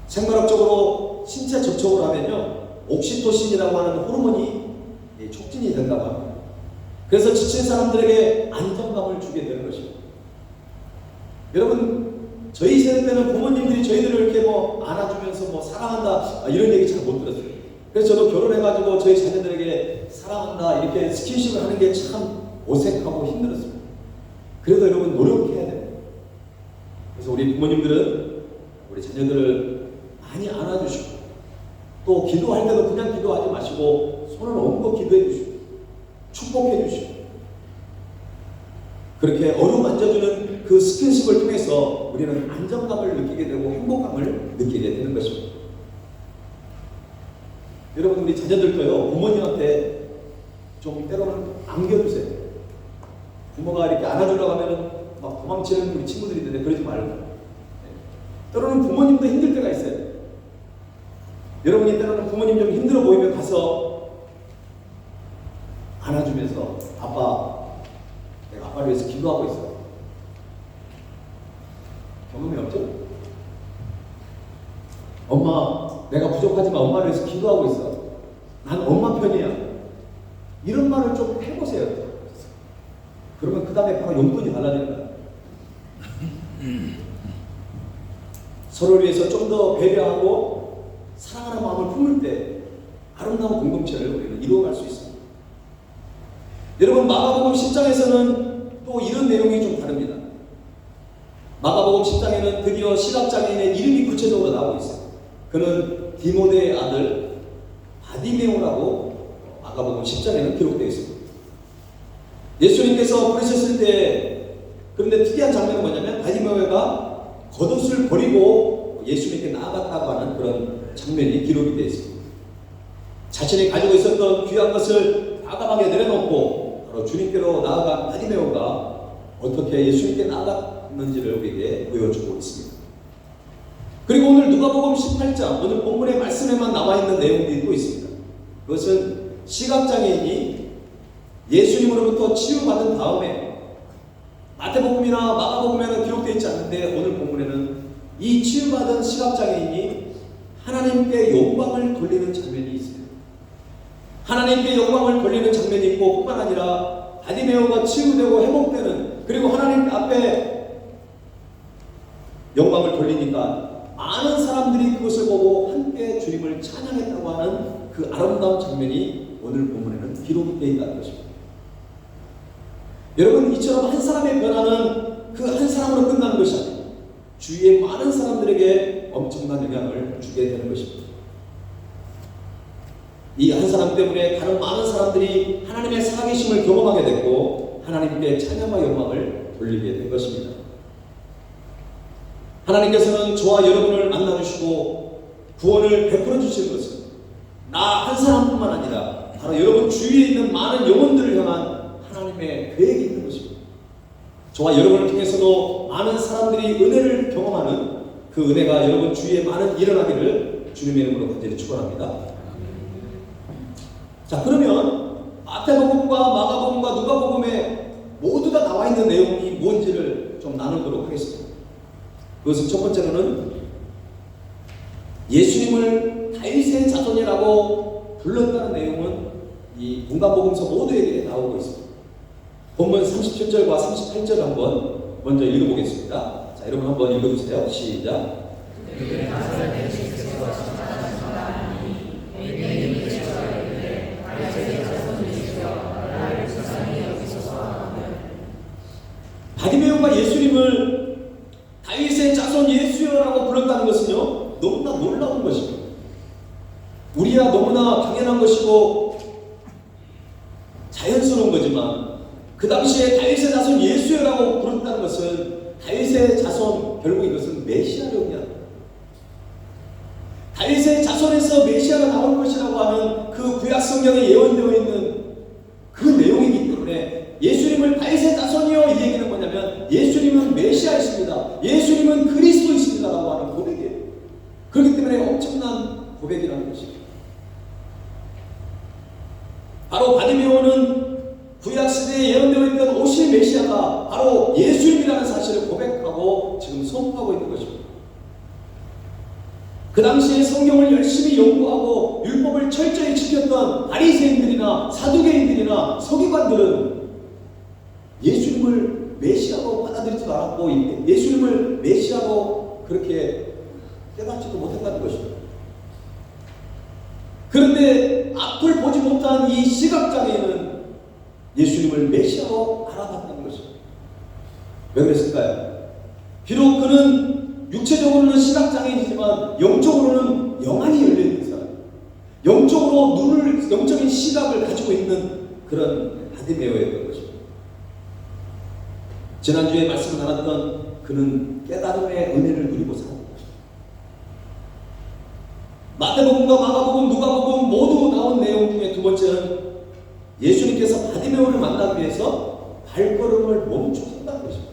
생물학적으로 신체 접촉을 하면요, 옥시토신이라고 하는 호르몬이 촉진이 된다고 합니다. 그래서 지친 사람들에게 안정감을 주게 되는 것입니다. 여러분, 저희 세대 때는 부모님들이 저희들을 이렇게 안아주면서 사랑한다 이런 얘기 잘 못 들었어요. 그래서 저도 결혼해가지고 저희 자녀들에게 사랑한다 이렇게 스킨십을 하는 게 참 어색하고 힘들었습니다. 그래도 여러분 노력해야 돼요. 그래서 우리 부모님들은 우리 자녀들을 많이 안아주시고, 또 기도할 때도 그냥 기도하지 마시고 손을 얹고 기도해 주시고 축복해 주시고, 그렇게 어루만져주는 그 스킨십을 통해서 우리는 안정감을 느끼게 되고 행복감을 느끼게 되는 것입니다. 여러분, 우리 자녀들도요, 부모님한테 좀 때로는 안겨주세요. 부모가 이렇게 안아주려고 하면은 막 도망치는 우리 친구들이 있는데 그러지 말고. 때로는 부모님도 힘들 때가 있어요. 여러분이 때로는 부모님 좀 힘들어 보이면 가서 안아주면서 아빠, 내가 아빠를 위해서 기도하고 있어. 경험이 없죠? 엄마, 내가 부족하지만 엄마를 위해서 기도하고 있어. 난 엄마 편이야. 이런 말을 좀 해보세요. 그러면 그 다음에 바로 용돈이 달라지는 거야. 서로를 위해서 좀 더 배려하고 사랑하는 마음을 품을 때 아름다운 공동체를 우리는 이루어갈 수 있습니다. 여러분, 마가복음 10장에서는 또 이런 내용이 좀 다릅니다. 마가복음 10장에는 드디어 시각장애인의 이름이 구체적으로 나오고 있어요. 그는 디모데의 아들 바디메오라고 마가복음 10장에는 기록되어 있습니다. 예수님께서 부르셨을 때, 그런데 특이한 장면은 뭐냐면 바디메오가 겉옷을 버리고 예수님께 나아갔다고 하는 그런 장면이 기록이 되어 있습니다. 자신이 가지고 있었던 귀한 것을 과감하게 내려놓고 바로 주님께로 나아간 바디메오가 어떻게 예수님께 나아갔는지를 우리에게 보여주고 있습니다. 그리고 오늘 누가복음 18장, 오늘 본문의 말씀에만 나와 있는 내용들이 또 있습니다. 그것은 시각장애인이 예수님으로부터 치유받은 다음에, 마태복음이나 마가복음에는 기록되어 있지 않는데 오늘 본문에는 이 치유받은 시각장애인이 하나님께 영광을 돌리는 장면이 있습니다. 하나님께 영광을 돌리는 장면이 있고, 뿐만 아니라 바디메오가 치유되고 회복되는, 그리고 하나님 앞에 영광을 돌리니까 많은 사람들이 그것을 보고 함께 주님을 찬양했다고 하는 그 아름다운 장면이 오늘 본문에는 기록이 되어 있다는 것입니다. 여러분, 이처럼 한 사람의 변화는 그 한 사람으로 끝나는 것이 아닙니다. 주위의 많은 사람들에게 엄청난 영향을 주게 되는 것입니다. 이 한 사람 때문에 다른 많은 사람들이 하나님의 살아계심을 경험하게 됐고 하나님께 찬양과 영광을 돌리게 된 것입니다. 하나님께서는 저와 여러분을 만나주시고 구원을 베풀어 주시는 것은 나 한 사람뿐만 아니라 바로 여러분 주위에 있는 많은 영혼들을 향한 하나님의 계획이 있는 것입니다. 저와 여러분을 통해서도 많은 사람들이 은혜를 경험하는 그 은혜가 여러분 주위에 많은 일어나기를 주님의 이름으로 간절히 축원합니다. 자, 그러면 마태복음과 마가복음과 누가복음에 모두 다 나와 있는 내용이 뭔지를 좀 나누도록 하겠습니다. 그것은 첫 번째로는 예수님을 다윗의 자손이라고 불렀다는 내용은 이 문가복음서 모두에게 나오고 있습니다. 본문 37절과 38절 한번 먼저 읽어보겠습니다. 자, 여러분 한번 읽어주세요. 시작. 바디메오가 예수님을 다윗의 자손 예수여라고 불렀다는 것은요, 너무나 놀라운 것입니다. 우리야 너무나 당연한 것이고 자연스러운 거지만 그 당시에 다윗의 자손 예수여라고 부른다는 것은 다윗의 자손, 결국 이것은 메시아력이야. 다윗의 자손에서 메시아가 나올 것이라고 하는 그 구약 성경에 예언되어 있는 그 내용이기 때문에 예수님을 다윗의 자손이요 이 얘기는 뭐냐면 예수님은 메시아이십니다. 예수님은 그리스도이십니다라고 하는 고백이에요. 그렇기 때문에 엄청난 고백이라는 것입니다. 바로 바디메오는 구약 시대에 예언되어 있던 오실 메시아가 바로 예수님이라는 사실을 고백하고 지금 선포하고 있는 것입니다. 그 당시에 성경을 열심히 연구하고 율법을 철저히 지켰던 바리새인들이나 사두개인들이나 서기관들은 예수님을 메시아로 받아들이지도 않았고 예수님을 메시아로 그렇게 깨닫지도 못했다는 것입니다. 그런데 앞을 보지 못한 이 시각장애인은 예수님을 메시아로 알아봤다는 것입니다. 왜 그랬을까요? 비록 그는 육체적으로는 시각장애인이지만 영적으로는 영안이 열려있는 사람, 영적으로 영적인 시각을 가지고 있는 그런 바디메오였던 것입니다. 지난주에 말씀을 나눴던 그는 깨달음의 은혜를 누리고 사는 것입니다. 마태복음과 마가복음, 누가복음 모두 나온 내용 중에 두 번째는 예수님께서 바디메오를 만나기 위해서 발걸음을 멈추셨다는 것입니다.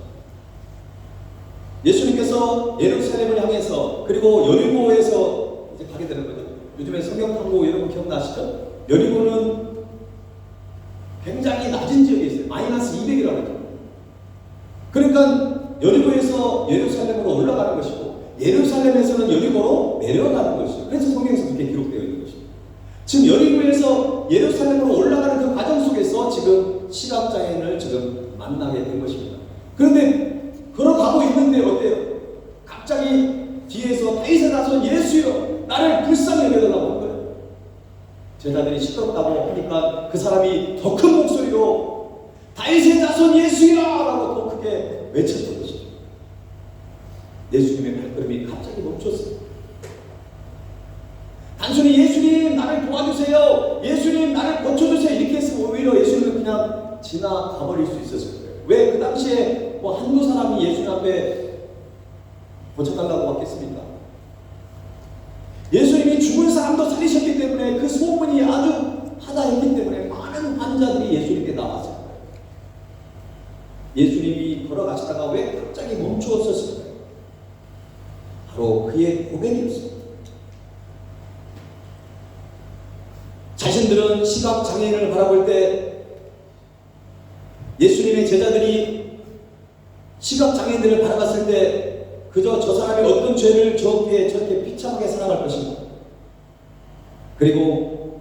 예수님께서 예루살렘을 향해서 그리고 여리고에서 이제 가게 되는 거죠. 요즘에 성경 탐구 여러분 기억나시죠? 여리고는 굉장히 낮은 지역에 있어요. 마이너스 200이라고 하죠. 그러니까 여리고에서 예루살렘으로 올라가는 것이고 예루살렘에서는 여리고로 내려가는 것이죠. 그래서 성경에서 그렇게 기록되어 있는 것입니다. 지금 여리고에서 예루살렘으로 올라가는 그 과정 속에서 지금 시각장애인을 지금 만나게 된 것입니다. 그런데 걸어가고 있는데 어때요? 갑자기 뒤에서 다윗의 자손 예수여 나를 불쌍히 여겨달라고 한 거예요. 제자들이 시끄럽다고 하니까 그 사람이 더 큰 목소리로 다윗의 자손 예수여 라고 더 크게 외쳤던 것이죠. 예수님의 발걸음이 갑자기 멈췄어요. 단순히 예수님 나를 도와주세요, 예수님 나를 고쳐주세요 이렇게 했으면 오히려 예수님은 그냥 지나가버릴 수 있었을 거예요. 왜 그 당시에 뭐 한두 사람이 예수님 앞에 고쳐달라고 왔겠습니까? 예수님이 죽은 사람도 살리셨기 때문에 그 소문이 아주 하다했기 때문에 많은 환자들이 예수님께 나왔어요. 예수님이 걸어가시다가 왜 갑자기 멈추었었을까요? 바로 그의 고백이었습니다. 자신들은 시각장애인을 바라볼 때 예수님의 제자들이 시각장애인들을 바라봤을 때 그저 저 사람이 어떤 죄를 저렇게 비참하게 사랑할 것인가, 그리고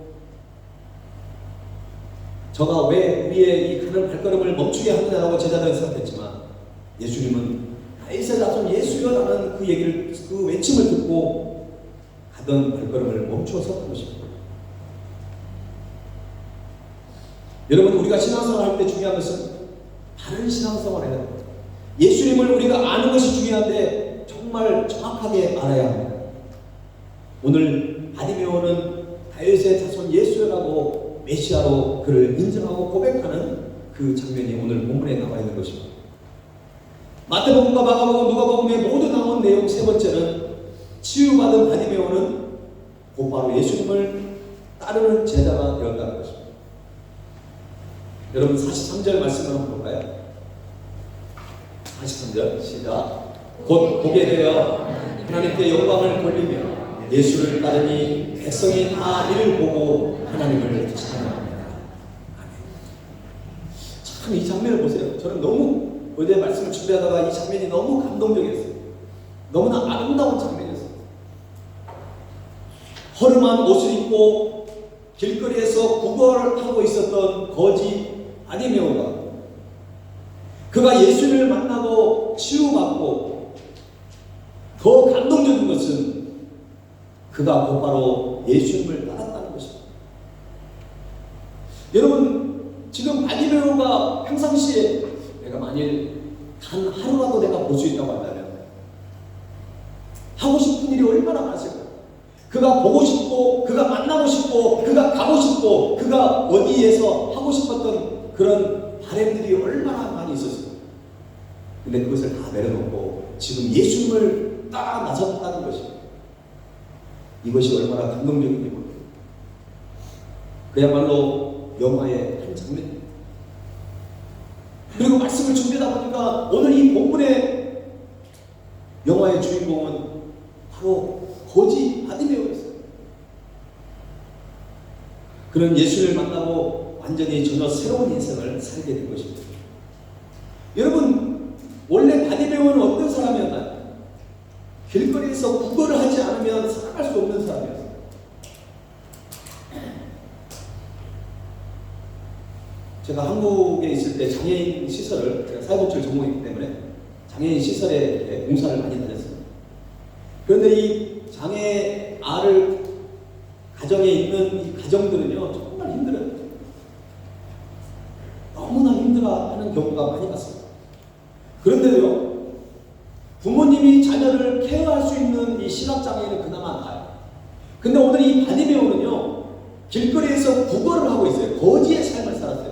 저가 왜 우리의 이 가는 발걸음을 멈추게 하느냐라고 제자들은 생각했지만 예수님은 다윗의 자손 예수여라는 그 얘기를, 그 외침을 듣고 가던 발걸음을 멈추어 섰던 것입니다. 여러분, 우리가 신앙생활 할 때 중요한 것은 바른 신앙생활을 해야 됩니다. 예수님을 우리가 아는 것이 중요한데 정말 정확하게 알아야 합니다. 오늘 바디메오는 다윗의 자손 예수라고 메시아로 그를 인정하고 고백하는 그 장면이 오늘 본문에 나와 있는 것입니다. 마태복음과 마가복음, 누가복음에 모두 나온 내용 세 번째는 치유받은 바디메오는 곧바로 예수님을 따르는 제자가 되었다는 것입니다. 여러분 43절 말씀을 한번 볼까요? 43절 시작. 곧 보게 되어 하나님께 영광을 돌리며 예수를 따르니 백성이 다 이를 보고 하나님을 찬양합니다. 참 이 장면을 보세요. 저는 너무 어제 말씀을 준비하다가 이 장면이 너무 감동적이었어요. 너무나 아름다운 장면이었어요. 허름한 옷을 입고 길거리에서 구걸하고 있었던 거지 바디메오가 그가 예수를 만나고 치유받고 더 감동적인 것은 그가 곧바로 예수님을 따랐다는 것입니다. 여러분 지금 바디메오가 평상시에 내가 만일 단 하루라도 내가 볼 수 있다고 한다면 하고 싶은 일이 얼마나 많았을까? 그가 보고 싶고 그가 만나고 싶고 그가 가고 싶고 그가 어디에서 하고 싶었던 그런 바람들이 얼마나 많이 있었을까? 근데 그것을 다 내려놓고 지금 예수님을 따라 나섰다는 것입니다. 이것이 얼마나 감동적인지 모르겠어요. 그야말로 영화의 한 장면입니다. 그리고 말씀을 준비하다 보니까 오늘 이 본문의 영화의 주인공은 바로 거지 바디메오였어요. 그는 예수를 만나고 완전히 전혀 새로운 인생을 살게 된 것입니다. 여러분 원래 바디메오는 어떤 사람이었나요? 길거리에서 구걸을 하지 않으면 살아갈 수 없는 사람이었어요. 제가 한국에 있을 때 장애인 시설을, 제가 사회복지를 전공했기 때문에 장애인 시설에 봉사를 많이 다녔어요. 그런데 이 장애 아를 가정에 있는 이 가정들은요 정말 힘들어요. 너무나 힘들어하는 경우가 많이 봤습니다. 그런데도요 부모님이 자녀를 케어할 수 있는 이 시각장애인은 그나마 나아요. 근데 오늘 이 바디메오는요 길거리에서 구걸을 하고 있어요. 거지의 삶을 살았어요.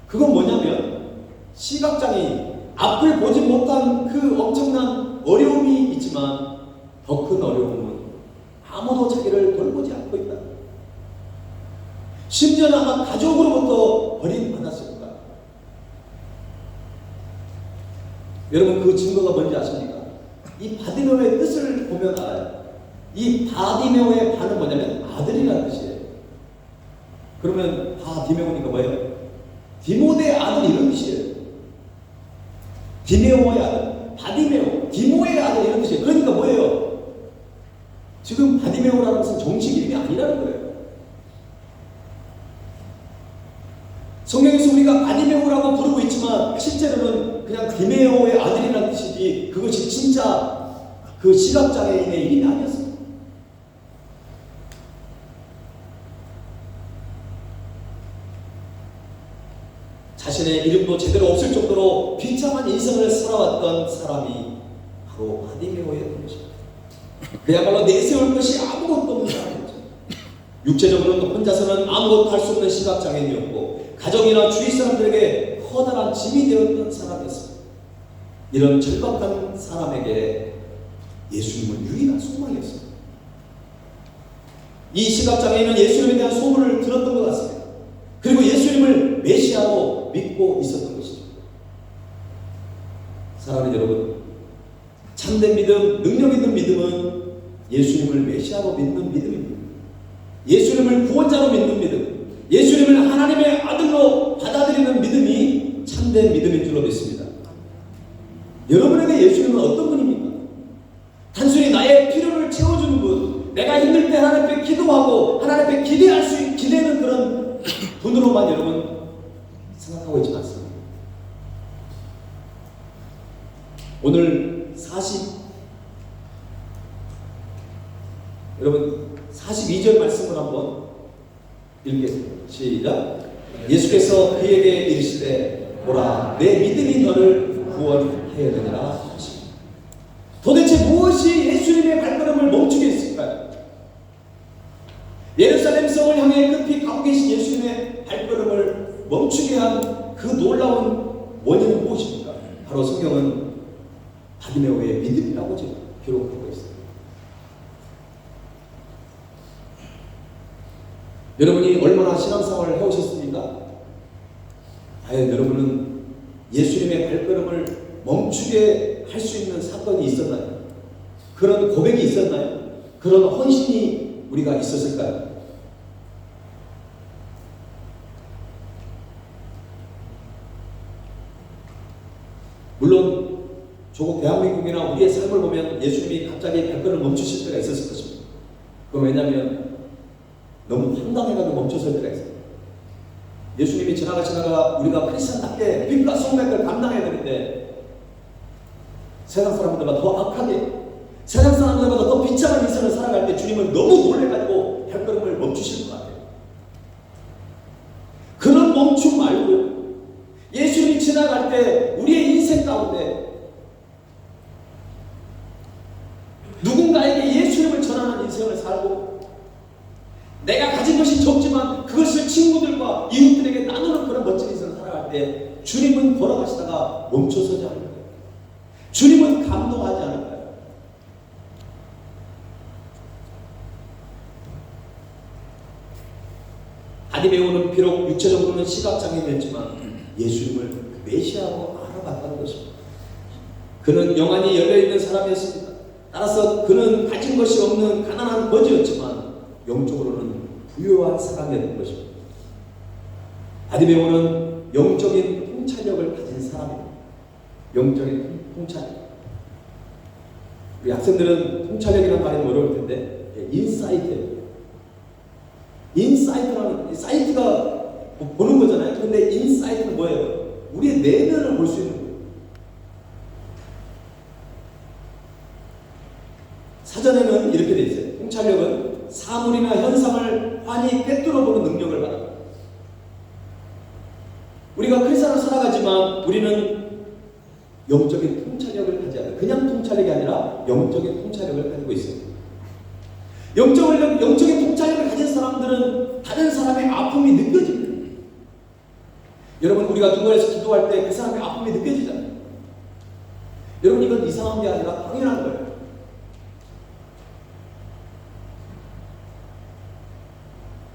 그건 뭐냐면 시각장애인, 앞을 보지 못한 그 엄청난 어려움이 있지만 더 큰 어려움은 아무도 자기를 돌보지 않고 있다. 심지어는 아마 가족으로부터 버림받았을 겁니다. 여러분 그 증거가 뭔지 아십니까? 이 바디메오의 뜻을 보면 알아요. 이 바디메오의 바는 뭐냐면 아들이라는 뜻이에요. 그러면 바디메오니까 뭐예요? 디모데의 아들 이런 뜻이에요. 디메오의 아들, 바디메오, 디모의 아들 이런 뜻이에요. 그러니까 뭐예요? 지금 바디메오라는 것은 정식 이름이 아니라는 거예요. 성경에서 우리가 바디메오라고 부르고 있지만 실제로는 그냥 디메오의 아들이라는 뜻이지 그것이 진짜 그 시각장애인의 이름이 아니었어요. 자신의 이름도 제대로 없을 정도로 비참한 인생을 살아왔던 사람이 바로 바디메오였던 것입니다. 그야말로 내세울 것이 아무것도 없는 사람이었죠. 육체적으로는 혼자서는 아무것도 할 수 없는 시각장애인이었고 가정이나 주위 사람들에게 커다란 짐이 되었던 사람이었습니다. 이런 절박한 사람에게 예수님은 유일한 소망이었습니다. 이 시각장애인은 예수님에 대한 소문을 들었던 것 같습니다. 그리고 예수님을 메시아로 믿고 있었던 것이죠. 사랑하는 여러분, 참된 믿음, 능력 있는 믿음은 예수님을 메시아로 믿는 믿음입니다. 예수님을 구원자로 믿는 믿음, 예수님을 하나님의 아들로 받아들이는 믿음이 참된 믿음인 줄로 믿습니다. 여러분에게 예수님은 어떤 분입니까? 단순히 나의 필요를 채워주는 분, 내가 힘들 때 하나님 앞에 기도하고 하나님 앞에 기대는 그런 분으로만 여러분 생각하고 있지 않습니다. 오늘 여러분 42절 말씀을 한번 읽겠습니다. 시작. 예수께서 그에게 이르시되 보라 내 믿음이 너를 구원하였느니라 하시니. 도대체 무엇이 예수님의 발걸음을 멈추게 했을까요? 예루살렘 성을 향해 급히 가고 계신 예수님의 발걸음을 멈추게 한 그 놀라운 원인은 무엇입니까? 바로 성경은 바디메오의 믿음이라고 있다고 지금 기록하고 있어요. 여러분이 얼마나 신앙생활을 해오셨습니까? 과연 여러분은 예수님의 발걸음을 멈추게 할 수 있는 사건이 있었나요? 그런 고백이 있었나요? 그런 헌신이 우리가 있었을까요? 물론 조국 대한민국이나 우리의 삶을 보면 예수님이 갑자기 발걸음을 멈추실 때가 있었을 것입니다. 그건 왜냐하면 너무 황당해가지고 멈춰설 때가 있어요. 예수님이 지나가 우리가 크리스천답게 빛과 소맥을 감당해야 되는데 세상 사람들보다 더 악하게, 세상 사람들보다 더 비참한 인생을 살아갈 때 주님은 너무 놀래가지고 발걸음을 멈추실 것 같아요. 그런 멈춤 말고 예수님이 지나갈 때 우리의 인생 가운데 누군가에게 예수님을 전하는 인생을 살고 내가 가진 것이 적지만 그것을 친구들과 이웃들에게 나누는 그런 멋진 인생을 살아갈 때 주님은 걸어가시다가 멈춰서지 않을까요? 주님은 감동하지 않을까요? 바디메오는 비록 육체적으로는 시각장애인이었지만 예수님을 메시아로 알아봤다는 것입니다. 그는 영안이 열려있는 사람이었습니다. 따라서 그는 가진 것이 없는 가난한 거지였지만 영적으로는 부유한 사람이었던 것입니다. 바디메오는 영적인 통찰력을 가진 사람입니다. 영적인 통찰력. 우리 학생들은 통찰력이라는 말이 어려울 텐데 인사이트예요. 인사이트라는 사이트가 보는 거잖아요. 근데 인사이트는 뭐예요? 우리의 내면을 볼 수 있는 거예요. 사전에는 이렇게 돼 있어요. 통찰력은 사물이나 현상을 환히 꿰뚫어 보는 능력을 말합니다. 우리가 크리스천으로 살아가지만 우리는 영적인 통찰력을 가지지 않아요. 그냥 통찰력이 아니라 영적인 통찰력을 가지고 있어요. 영적인 통찰력을 가진 사람들은 다른 사람의 아픔이 느껴집니다. 여러분, 우리가 누군가에서 기도할 때 그 사람의 아픔이 느껴지잖아요. 여러분, 이건 이상한 게 아니라 당연한 거예요.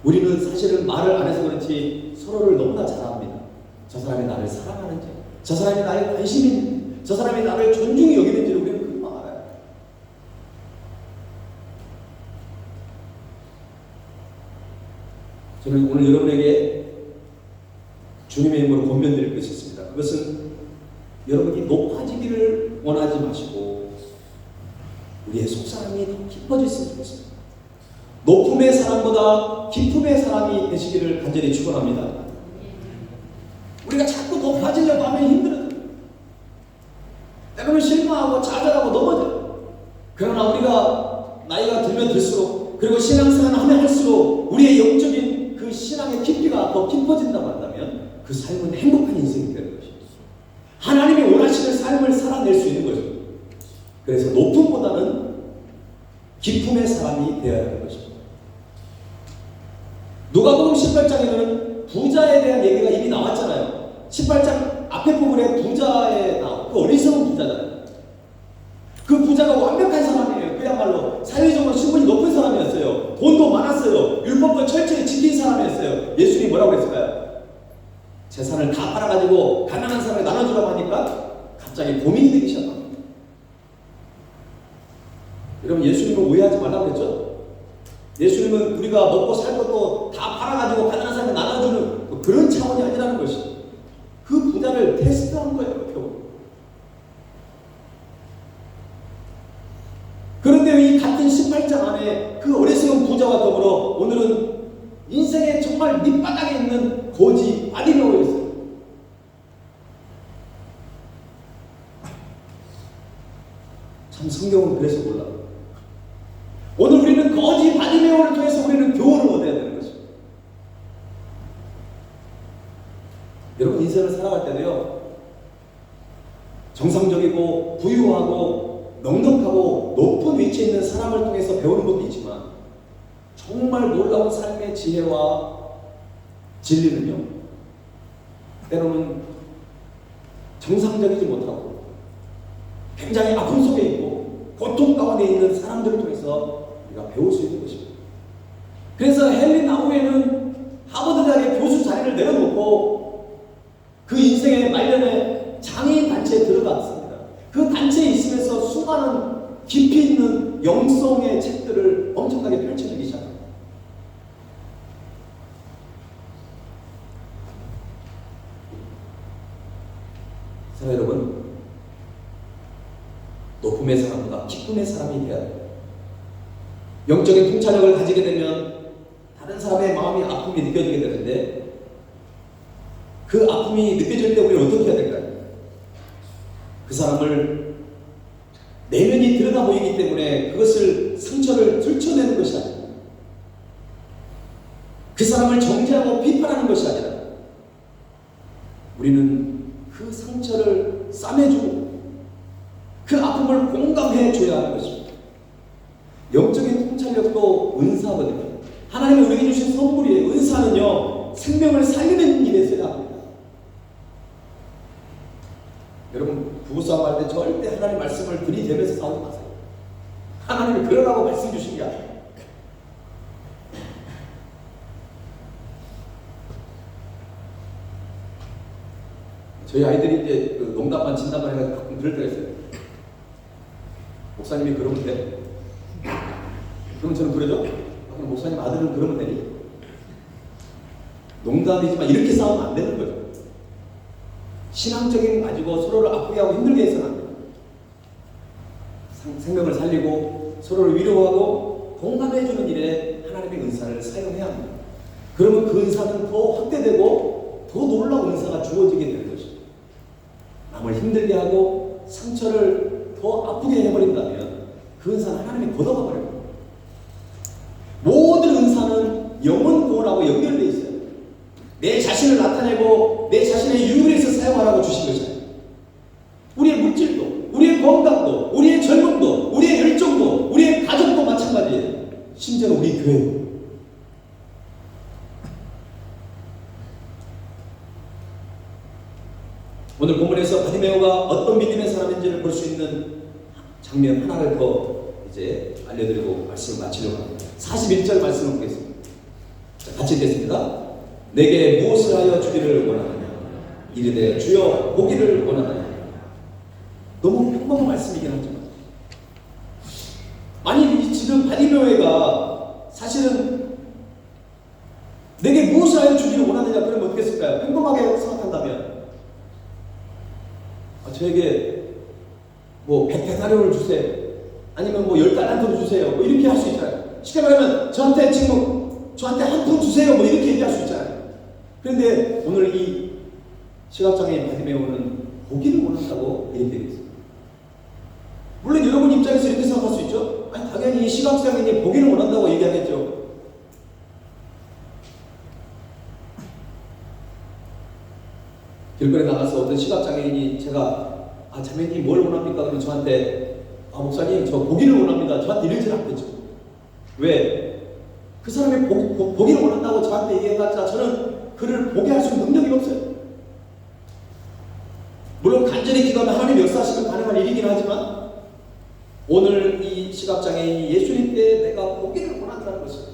우리는 사실은 말을 안 해서 그렇지 서로를 너무나 잘 압니다. 저 사람이 나를 사랑하는지, 저 사람이 나에 관심이 있는지, 저 사람이 나를 존중히 여기는지를 우리는 금방 알아요. 저는 오늘 여러분에게 주님의 이름으로 권면드릴 것이 있습니다. 그것은 여러분이 높아지기를 원하지 마시고 우리의 속사람이 더 깊어졌으면 좋겠습니다. 높음의 사람보다 깊음의 사람이 되시기를 간절히 축원합니다. 우리가 자꾸 높아지려고 하면 힘들어요. 때로는 실망하고 좌절하고 넘어져요. 그러나 우리가 나이가 들면 들수록 그리고 신앙생활을 하면 할수록 우리의 영적인 그 신앙의 깊이가 더 깊어진다고 한다면 그 삶은 행복한 인생이 되는 것입니다. 하나님이 원하시는 삶을 살아낼 수 있는 거죠. 그래서 높음보다는 깊음의 사람이 되어야 하는 것입니다. 누가복음 18장에는 부자에 대한 얘기가 이미 나왔잖아요. 18장 앞에 부분에 부자에 나오고 그 어리석은 부자잖아요. 그 부자가 완벽한 사람이에요. 그야말로 사회적으로 신분이 높은 사람이었어요. 돈도 많았어요. 율법도 철저히 지킨 사람이었어요. 예수님이 뭐라고 했을까요? 재산을 다 팔아가지고 가난한 사람에 나눠주라고 하니까 갑자기 고민이 되기 시작합니다. 여러분, 예수님은 오해하지 말라고 했죠? 예수님은 우리가 먹고 살 것도 다 팔아가지고 가난한 사람에 나눠주는 그런 차원이 아니라는 것이 그 부자를 테스트한 거예요. 결국. 그런데 이 같은 18장 안에 그 어리석은 부자와 더불어 오늘은 인생의 정말 밑바닥에 있는 거지 바디메오가 있어요. 참 성경은 그래서 몰라요. 오늘 우리는 거지 바디메오를 통해서 우리는 교훈을 얻어야 되는 것입니다. 여러분, 인생을 살아갈 때도요, 정상적이고 부유하고 넉넉하고 높은 위치에 있는 사람을 통해서 배우는 것도 있지만 정말 놀라운 삶의 지혜와 진리는요, 때로는 정상적이지 못하고 굉장히 아픔 속에 있고 가운데 있는 사람들을 통해서 우리가 배울 수 있는 것입니다. 그래서 헨리 나우에는 하버드 대학의 교수 자리를 내려놓고 그 인생의 말년에 장애인 단체에 들어갔습니다. 그 단체에 있으면서 수많은 깊이 있는 영성의 책들을 엄청나게 펼쳐지기 시작합니다. 자, 여러분, 높음의 사람보다 기쁨의 사람이 되어야 돼요. 영적인 통찰력을 가지게 되면 다른 사람의 마음이 아픔이 느껴지게 되는데 그 아픔이 느껴질 때 우리는 어떻게 해야 될까요? 그 사람을 내면이 들여다 보이기 때문에 그것을 상처를 들춰내는 것이 아니라 그 사람을 정죄하고 비판하는 것이 아니라 우리는 그 상처를 싸매주고 그 아픔을 공감해줘야 하는 것입니다. 영적인 통찰력도 은사거든요. 하나님이 우리에게 주신 선물이에요. 은사는요, 생명을 살리는 일에 써야 합니다. 여러분, 부부싸움 할 때 절대 하나님 말씀을 들이대면서 싸우지 마세요. 하나님이 그러라고 말씀 주신 게 아니에요. 저희 아이들이 이제 그 농담만 진담만 해가지고 가끔 그럴 때가 있어요. 목사님이 그러면 돼? 그러면 저는 그러죠? 그럼 목사님 아들은 그러면 되니? 농담이지만 이렇게 싸우면 안 되는 거죠. 신앙적인 거 가지고 서로를 아프게 하고 힘들게 해서는 안 돼요. 생명을 살리고 서로를 위로하고 공감해주는 일에 하나님의 은사를 사용해야 합니다. 그러면 그 은사는 더 확대되고 더 놀라운 은사가 주어지게 되는 것입니다. 남을 힘들게 하고 상처를 더 아프게 해버린다면 그 은사는 하나님이 걷어가 버려요. 모든 은사는 영혼 구원하고 연결되어 있어요. 내 자신을 나타내고 내 자신의 유일에서 사용하라고 주신 것이에요. 우리의 물질도, 우리의 건강도, 우리의 젊음도, 우리의 열정도, 우리의 가족도 마찬가지예요. 심지어는 우리 교회도. 오늘 본문에서 바디메오가 어떤 믿음의 사람인지를 볼 수 있는 장면 하나를 더 이제 알려드리고 말씀을 마치려고 합니다. 41절 말씀을 보겠습니다. 자, 같이 읽겠습니다. 내게 무엇을 하여 주기를 원하느냐? 이르되 주여 보기를 원하느냐? 너무 평범한 말씀이긴 하지만 아니 지금 바디메오가 사실은 내게 무엇을 하여 주기를 원하느냐 그러면 어떻게 했을까요? 평범하게 생각한다면 저에게 뭐 100데나리온을 주세요. 아니면 뭐 10달란트를 주세요. 뭐 이렇게 할 수 있잖아요. 쉽게 말하면 저한테 한 푼 주세요. 뭐 이렇게 얘기할 수 있잖아요. 그런데 오늘 이 시각장애인 바디메오는 보기를 원한다고 이렇게 되어 있습니다. 물론 여러분 입장에서 이렇게 생각할 수 있죠. 아니 당연히 시각장애인이 보기를 원한다고 얘기하겠죠. 길거리에 나가서 어떤 시각장애인이 제가 자매님 뭘 원합니까? 그러면 저한테 목사님 저 보기를 원합니다. 저한테 이러질 않겠죠. 왜? 그 사람이 보기를 원한다고 저한테 얘기해봤자 저는 그를 보게 할 수 있는 능력이 없어요. 물론 간절히 기도하면 하나님 역사하시면 가능한 일이긴 하지만 오늘 이 시각장애인이 예수님 때 내가 보기를 원한다는 것입니다.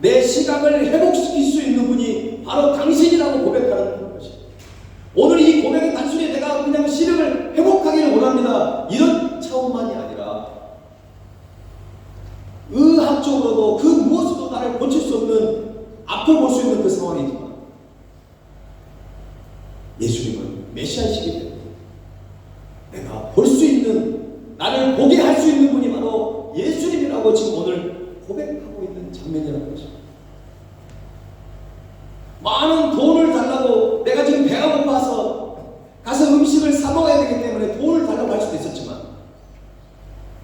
내 시각을 회복시킬 수 있는 분이 바로 당신이라고 고백하는 것입니다. 오늘 이 고백은 단순히 내가 그냥 시력을 회복하기를 원합니다. 이런 차원만이 아니라 의학적으로도 그 무엇으로도 나를 고칠 수 없는 앞을 볼 수 있는 그 상황이지만 예수님은 메시아이시기 때문에 내가 볼 수 있는 나를 보게 할 수 있는 분이 바로 예수님이라고 지금 오늘 고백하고 있는 장면이라는 것입니다. 많은 돈을 달라고 내가 지금 배가 고파서 가서 음식을 사 먹어야 되기 때문에 돈을 달라고 할 수도 있었지만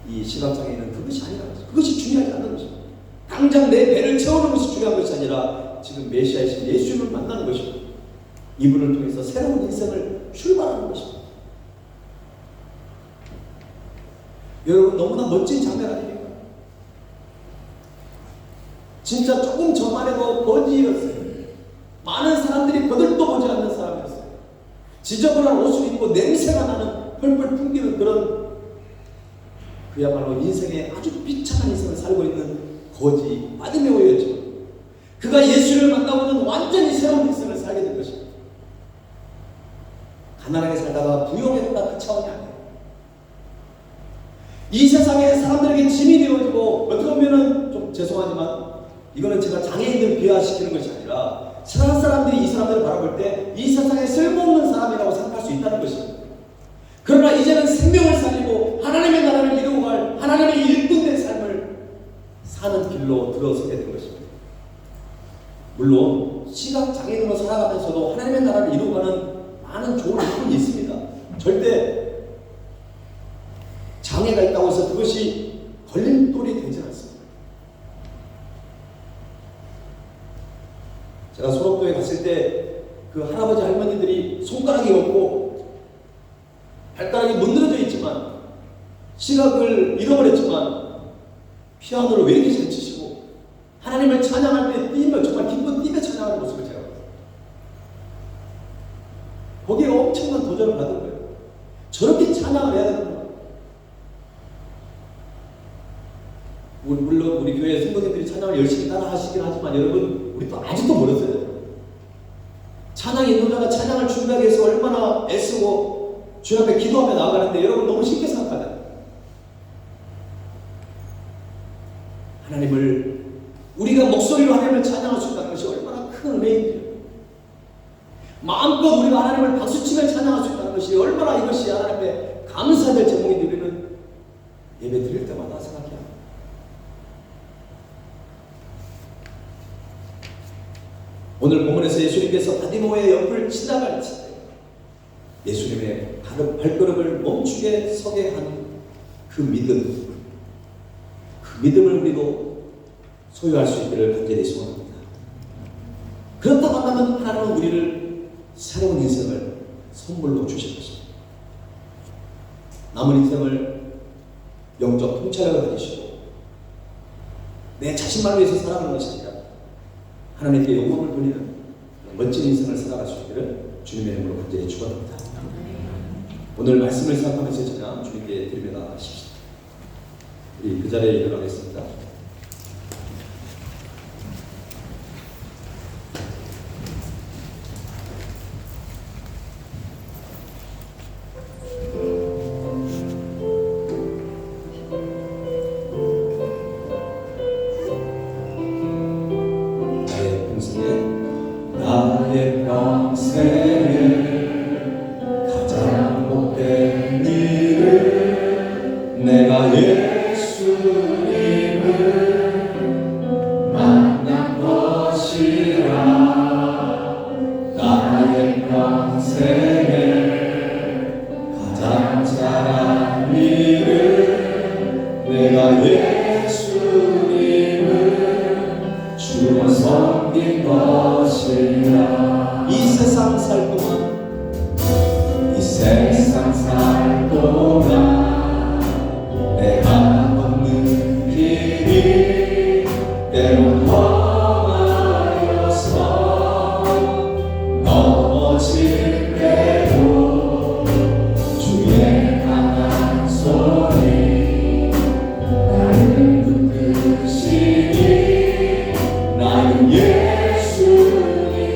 이 시각장애인은 그것이 아니라는 것입니다. 그것이 중요하지 않는 것입니다. 당장 내 배를 채우는 것이 중요한 것이 아니라 지금 메시아이신 예수님을 만나는 것입니다. 이분을 통해서 새로운 인생을 출발하는 것입니다. 여러분 너무나 멋진 장면 아닙니까? 진짜 조금 전만 해도 거지였어요. 많은 사람들이 거들떠보지 않는 사람이었어요. 지저분한 옷을 입고 냄새가 나는 펄펄 풍기는 그런 그야말로 인생에 아주 비참한 인생을 살고 있는 거지 바디메오였죠. 그가 예수를 만나고는 완전히 새로운 인생을 살게 된 것입니다. 가난하게 살다가 부유하겠다 그 차원이 아니에요. 이 세상에 사람들에게 짐이 되어지고 어떻게 보면은 좀 죄송하지만 이거는 제가 장애인들 비하시키는 것이 아니라 세상 사람들이 이 사람들을 바라볼 때 이 세상에 쓸모없는 사람이라고 생각할 수 있다는 것입니다. 그러나 이제는 생명을 살리고 하나님의 나라를 이루고 갈 하나님의 일꾼된 삶을 사는 길로 들어서게 된 것입니다. 물론 시각 장애인으로 살아가면서도 하나님의 나라를 이루고 가는 많은 좋은 일꾼이 있습니다. 절대 장애가 있다고 해서 그것이 걸림돌이 되지 않습니다. 제가 소록도에 갔을 때 그 할아버지 할머니들이 손가락이 없고 발가락이 문드러져 있지만 시각을 잃어버렸지만 피아노를 왜 이렇게 잘 치시고 하나님을 찬양할 때 뛰며 정말 기쁜 뛰며 찬양하는 모습을 제가 봤어요. 거기에 엄청난 도전을 받은 거예요. 저렇게 찬양을 해야 되는구나. 물론 우리 교회 성도님들이 찬양을 열심히 따라 하시긴 하지만 여러분 우리 또 아직도 멀었어요. 찬양 인도자가 찬양을 준비하기 위해서 얼마나 애쓰고 주님 앞에 기도하며 나아가는데 여러분 너무 쉽게 생각하잖아요. 하나님을 우리가 목소리로 하나님을 찬양할 수 있다는 것이 얼마나 큰 은혜인지요. 마음껏 우리가 하나님을 박수치며 찬양할 수 있다는 것이 얼마나 이것이 하나님 앞에 감사될 제목인지 우리는 예배 드릴 때마다 생각해야 합니다. 오늘 본문에서 예수님께서 바디모의 옆을 지나갈 때 예수님의 발걸음을 멈추게 서게 한 그 믿음을 우리도 소유할 수 있기를 간절히 소원합니다. 그렇다고 한다면 하나님은 우리를 새로운 인생을 선물로 주실 것입니다. 남은 인생을 영적 통찰력을 가지시고 내 자신만을 위해서 살아가는 것이 아니라 하나님께 영광을 돌리는 멋진 인생을 살아갈 수 있기를 주님의 이름으로 간절히 축원합니다. 오늘 말씀을 생각하면서 제가 주님께 드리며 나가십시오. 우리 그 자리에 일어나겠습니다. 나의 평생에 가장 복된 일을 내가 예수님을 만난 것이라. 나의 평생에 가장 잘한 일을 내가 예수님을 주로 섬긴 것이라. 이 세상 살 동안 내가 걷는 길이 때론 험하여서 넘어질 때도 주의 강한 손이 나를 붙드시니 나는 예수님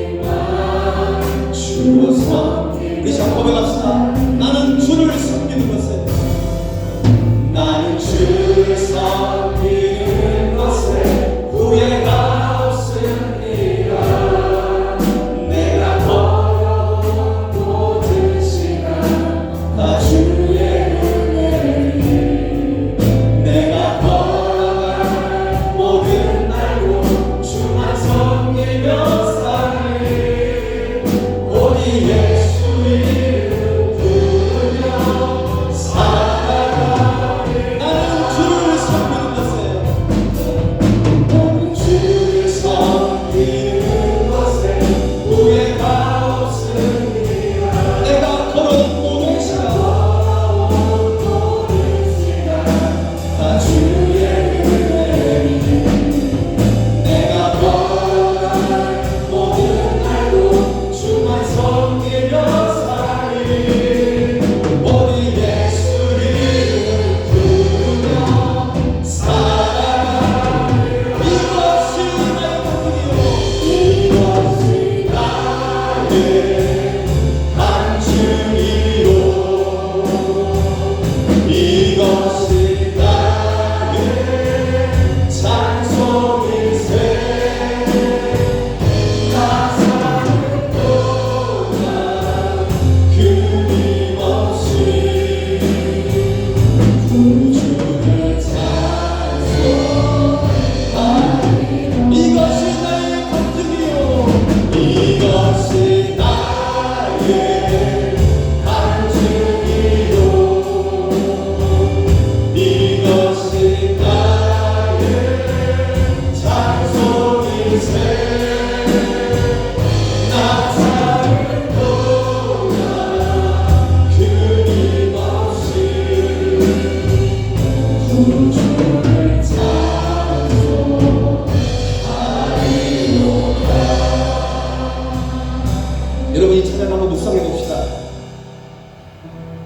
여러분이 찬양 한번 묵상해 봅시다.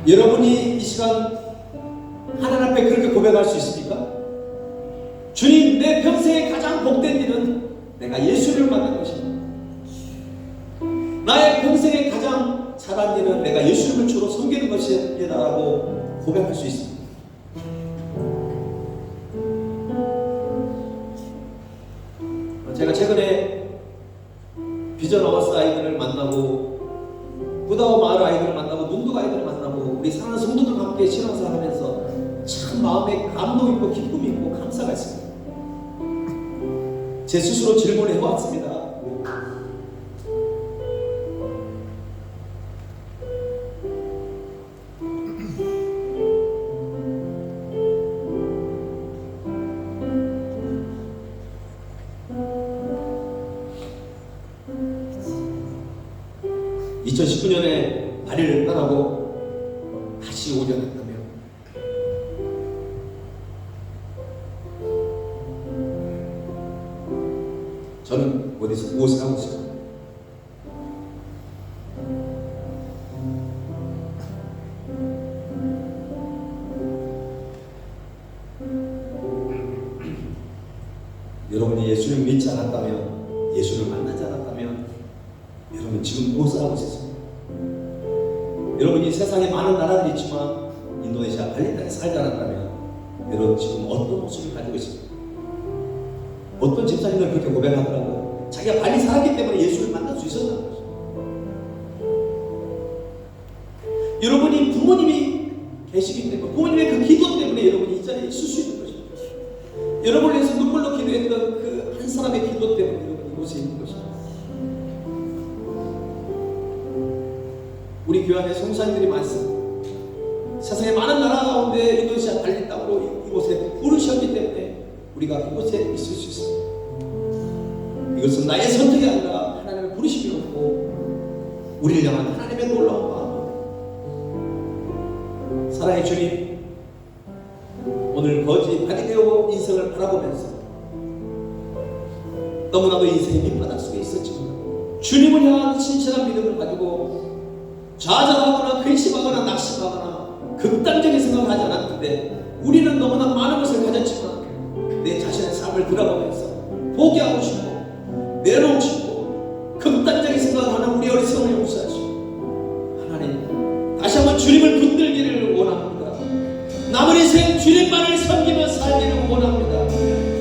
여러분이 이 시간 하나님 앞에 그렇게 고백할 수 있습니까? 주님, 내 평생에 가장 복된 일은 내가 예수를 만난 것입니다. 나의 평생에 가장 잘한 일은 내가 예수님을 주로 섬기는 것이라고 고백할 수 있습니다. 제가 최근에 비전 어워스 아이들을 만나고 부다오 마을 아이들을 만나고 문득 아이들을 만나고 우리 사랑하는 성도들과 함께 신앙생활 하면서 참 마음에 감동 있고 기쁨 있고 감사가 있습니다. 제 스스로 질문을 해왔습니다. (2019년에) 파리를 떠나고 다시 오려 한다면 저는 어디서 무엇을 하고 있습니까? 여러분이 예수를 믿지 않았다면, 예수를 만나지 않았다면 여러분 지금 무엇을 하고 있습니까? 여러분이 세상에 많은 나라들이 있지만 인도네시아 발리 땅에 살지 않았다면 여러분 지금 어떤 모습을 가지고 있습니까? 어떤 집사님들 그렇게 고백하더라고요. 자기가 발리 살았기 때문에 예수를 만날 수 있었다는 거죠. 여러분이 부모님이 계시기 때문에, 부모님의 그 기도 때문에 여러분이 이 자리에 있을 수 있는 것입니다. 여러분을 위해서 눈물로 기도했던 그 한 사람의 기도 때문에 여러분이 이곳에 있는 것입니다. 우리 교회 안에 송사님들이 많습니다. 세상에 많은 나라 가운데 인도네시아 발리 땅으로 이곳에 부르셨기 때문에 우리가 이곳에 있을 수 있습니다. 이것은 나의 선택이 아니라 하나님의 부르심이었고 우리를 향한 하나님의 놀라운 마음. 사랑의 주님, 오늘 거지 발리되어 인생을 바라보면서 너무나도 인생이 밑바닥 속에 있었지만 주님을 향한 진실한 믿음을 가지고 좌절하거나 근심하거나 낙심하거나 극단적인 생각을 하지 않았는데 우리는 너무나 많은 것을 가졌지만 내 자신의 삶을 돌아보면서 포기하고 싶고 내려오고 싶고 극단적인 생각을 하는 우리 어리석음을 용서하시고 하나님 다시 한번 주님을 붙들기를 원합니다. 남은 인생 주님만을 섬기며 살기를 원합니다.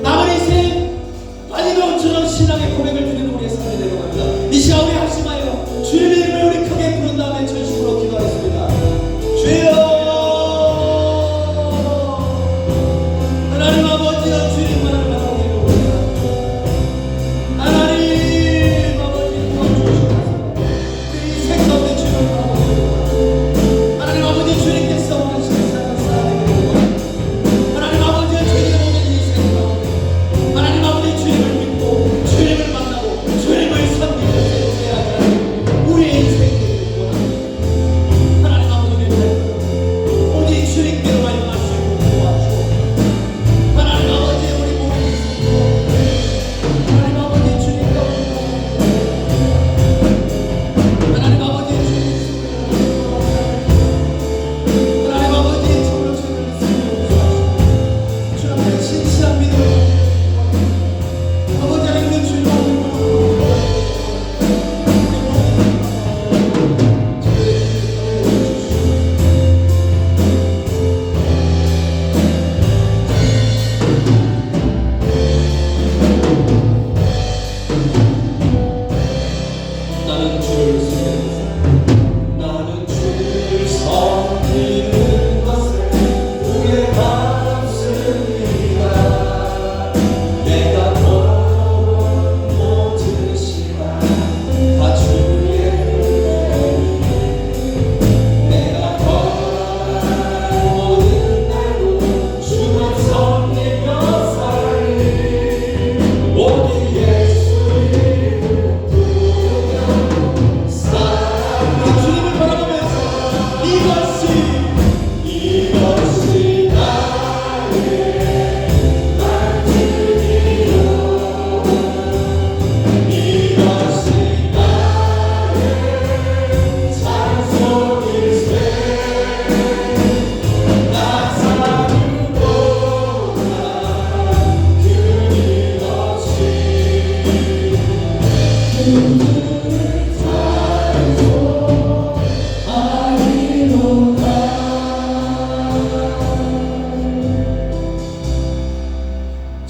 남은 인생 빠짐없이 신앙의 고백을 드리는 우리의 삶이 되고 합니다. 이 시간 우리 합심하여 주님의 이름을 우리 크게 부른 다음에 전심으로 기도하겠습니다. 주여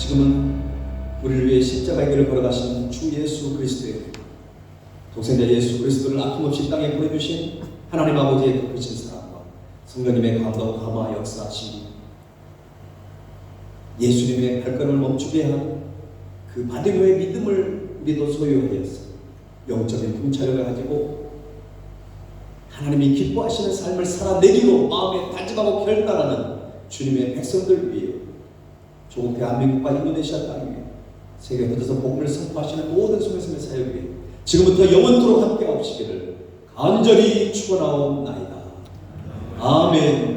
지금은 우리를 위해 십자가의 길을 걸어가신 주 예수 그리스도의 독생자 예수 그리스도를 아낌없이 땅에 보내주신 하나님 아버지의 높으신 사랑과 성령님의 감동 감화 역사하심이 예수님의 발걸음을 멈추게 한 그 받은 후의 믿음을 우리도 소유하여서 영적인 분차력을 가지고 하나님이 기뻐하시는 삶을 살아내기로 마음에 다짐하고 결단하는 주님의 백성들 위해 조국 대한민국과 인도네시아 땅 위에 세계 흩어서 복음을 선포하시는 모든 소매섬의 사역 위에 지금부터 영원토록 함께 하시기를 간절히 축원하옵나이다. 아멘.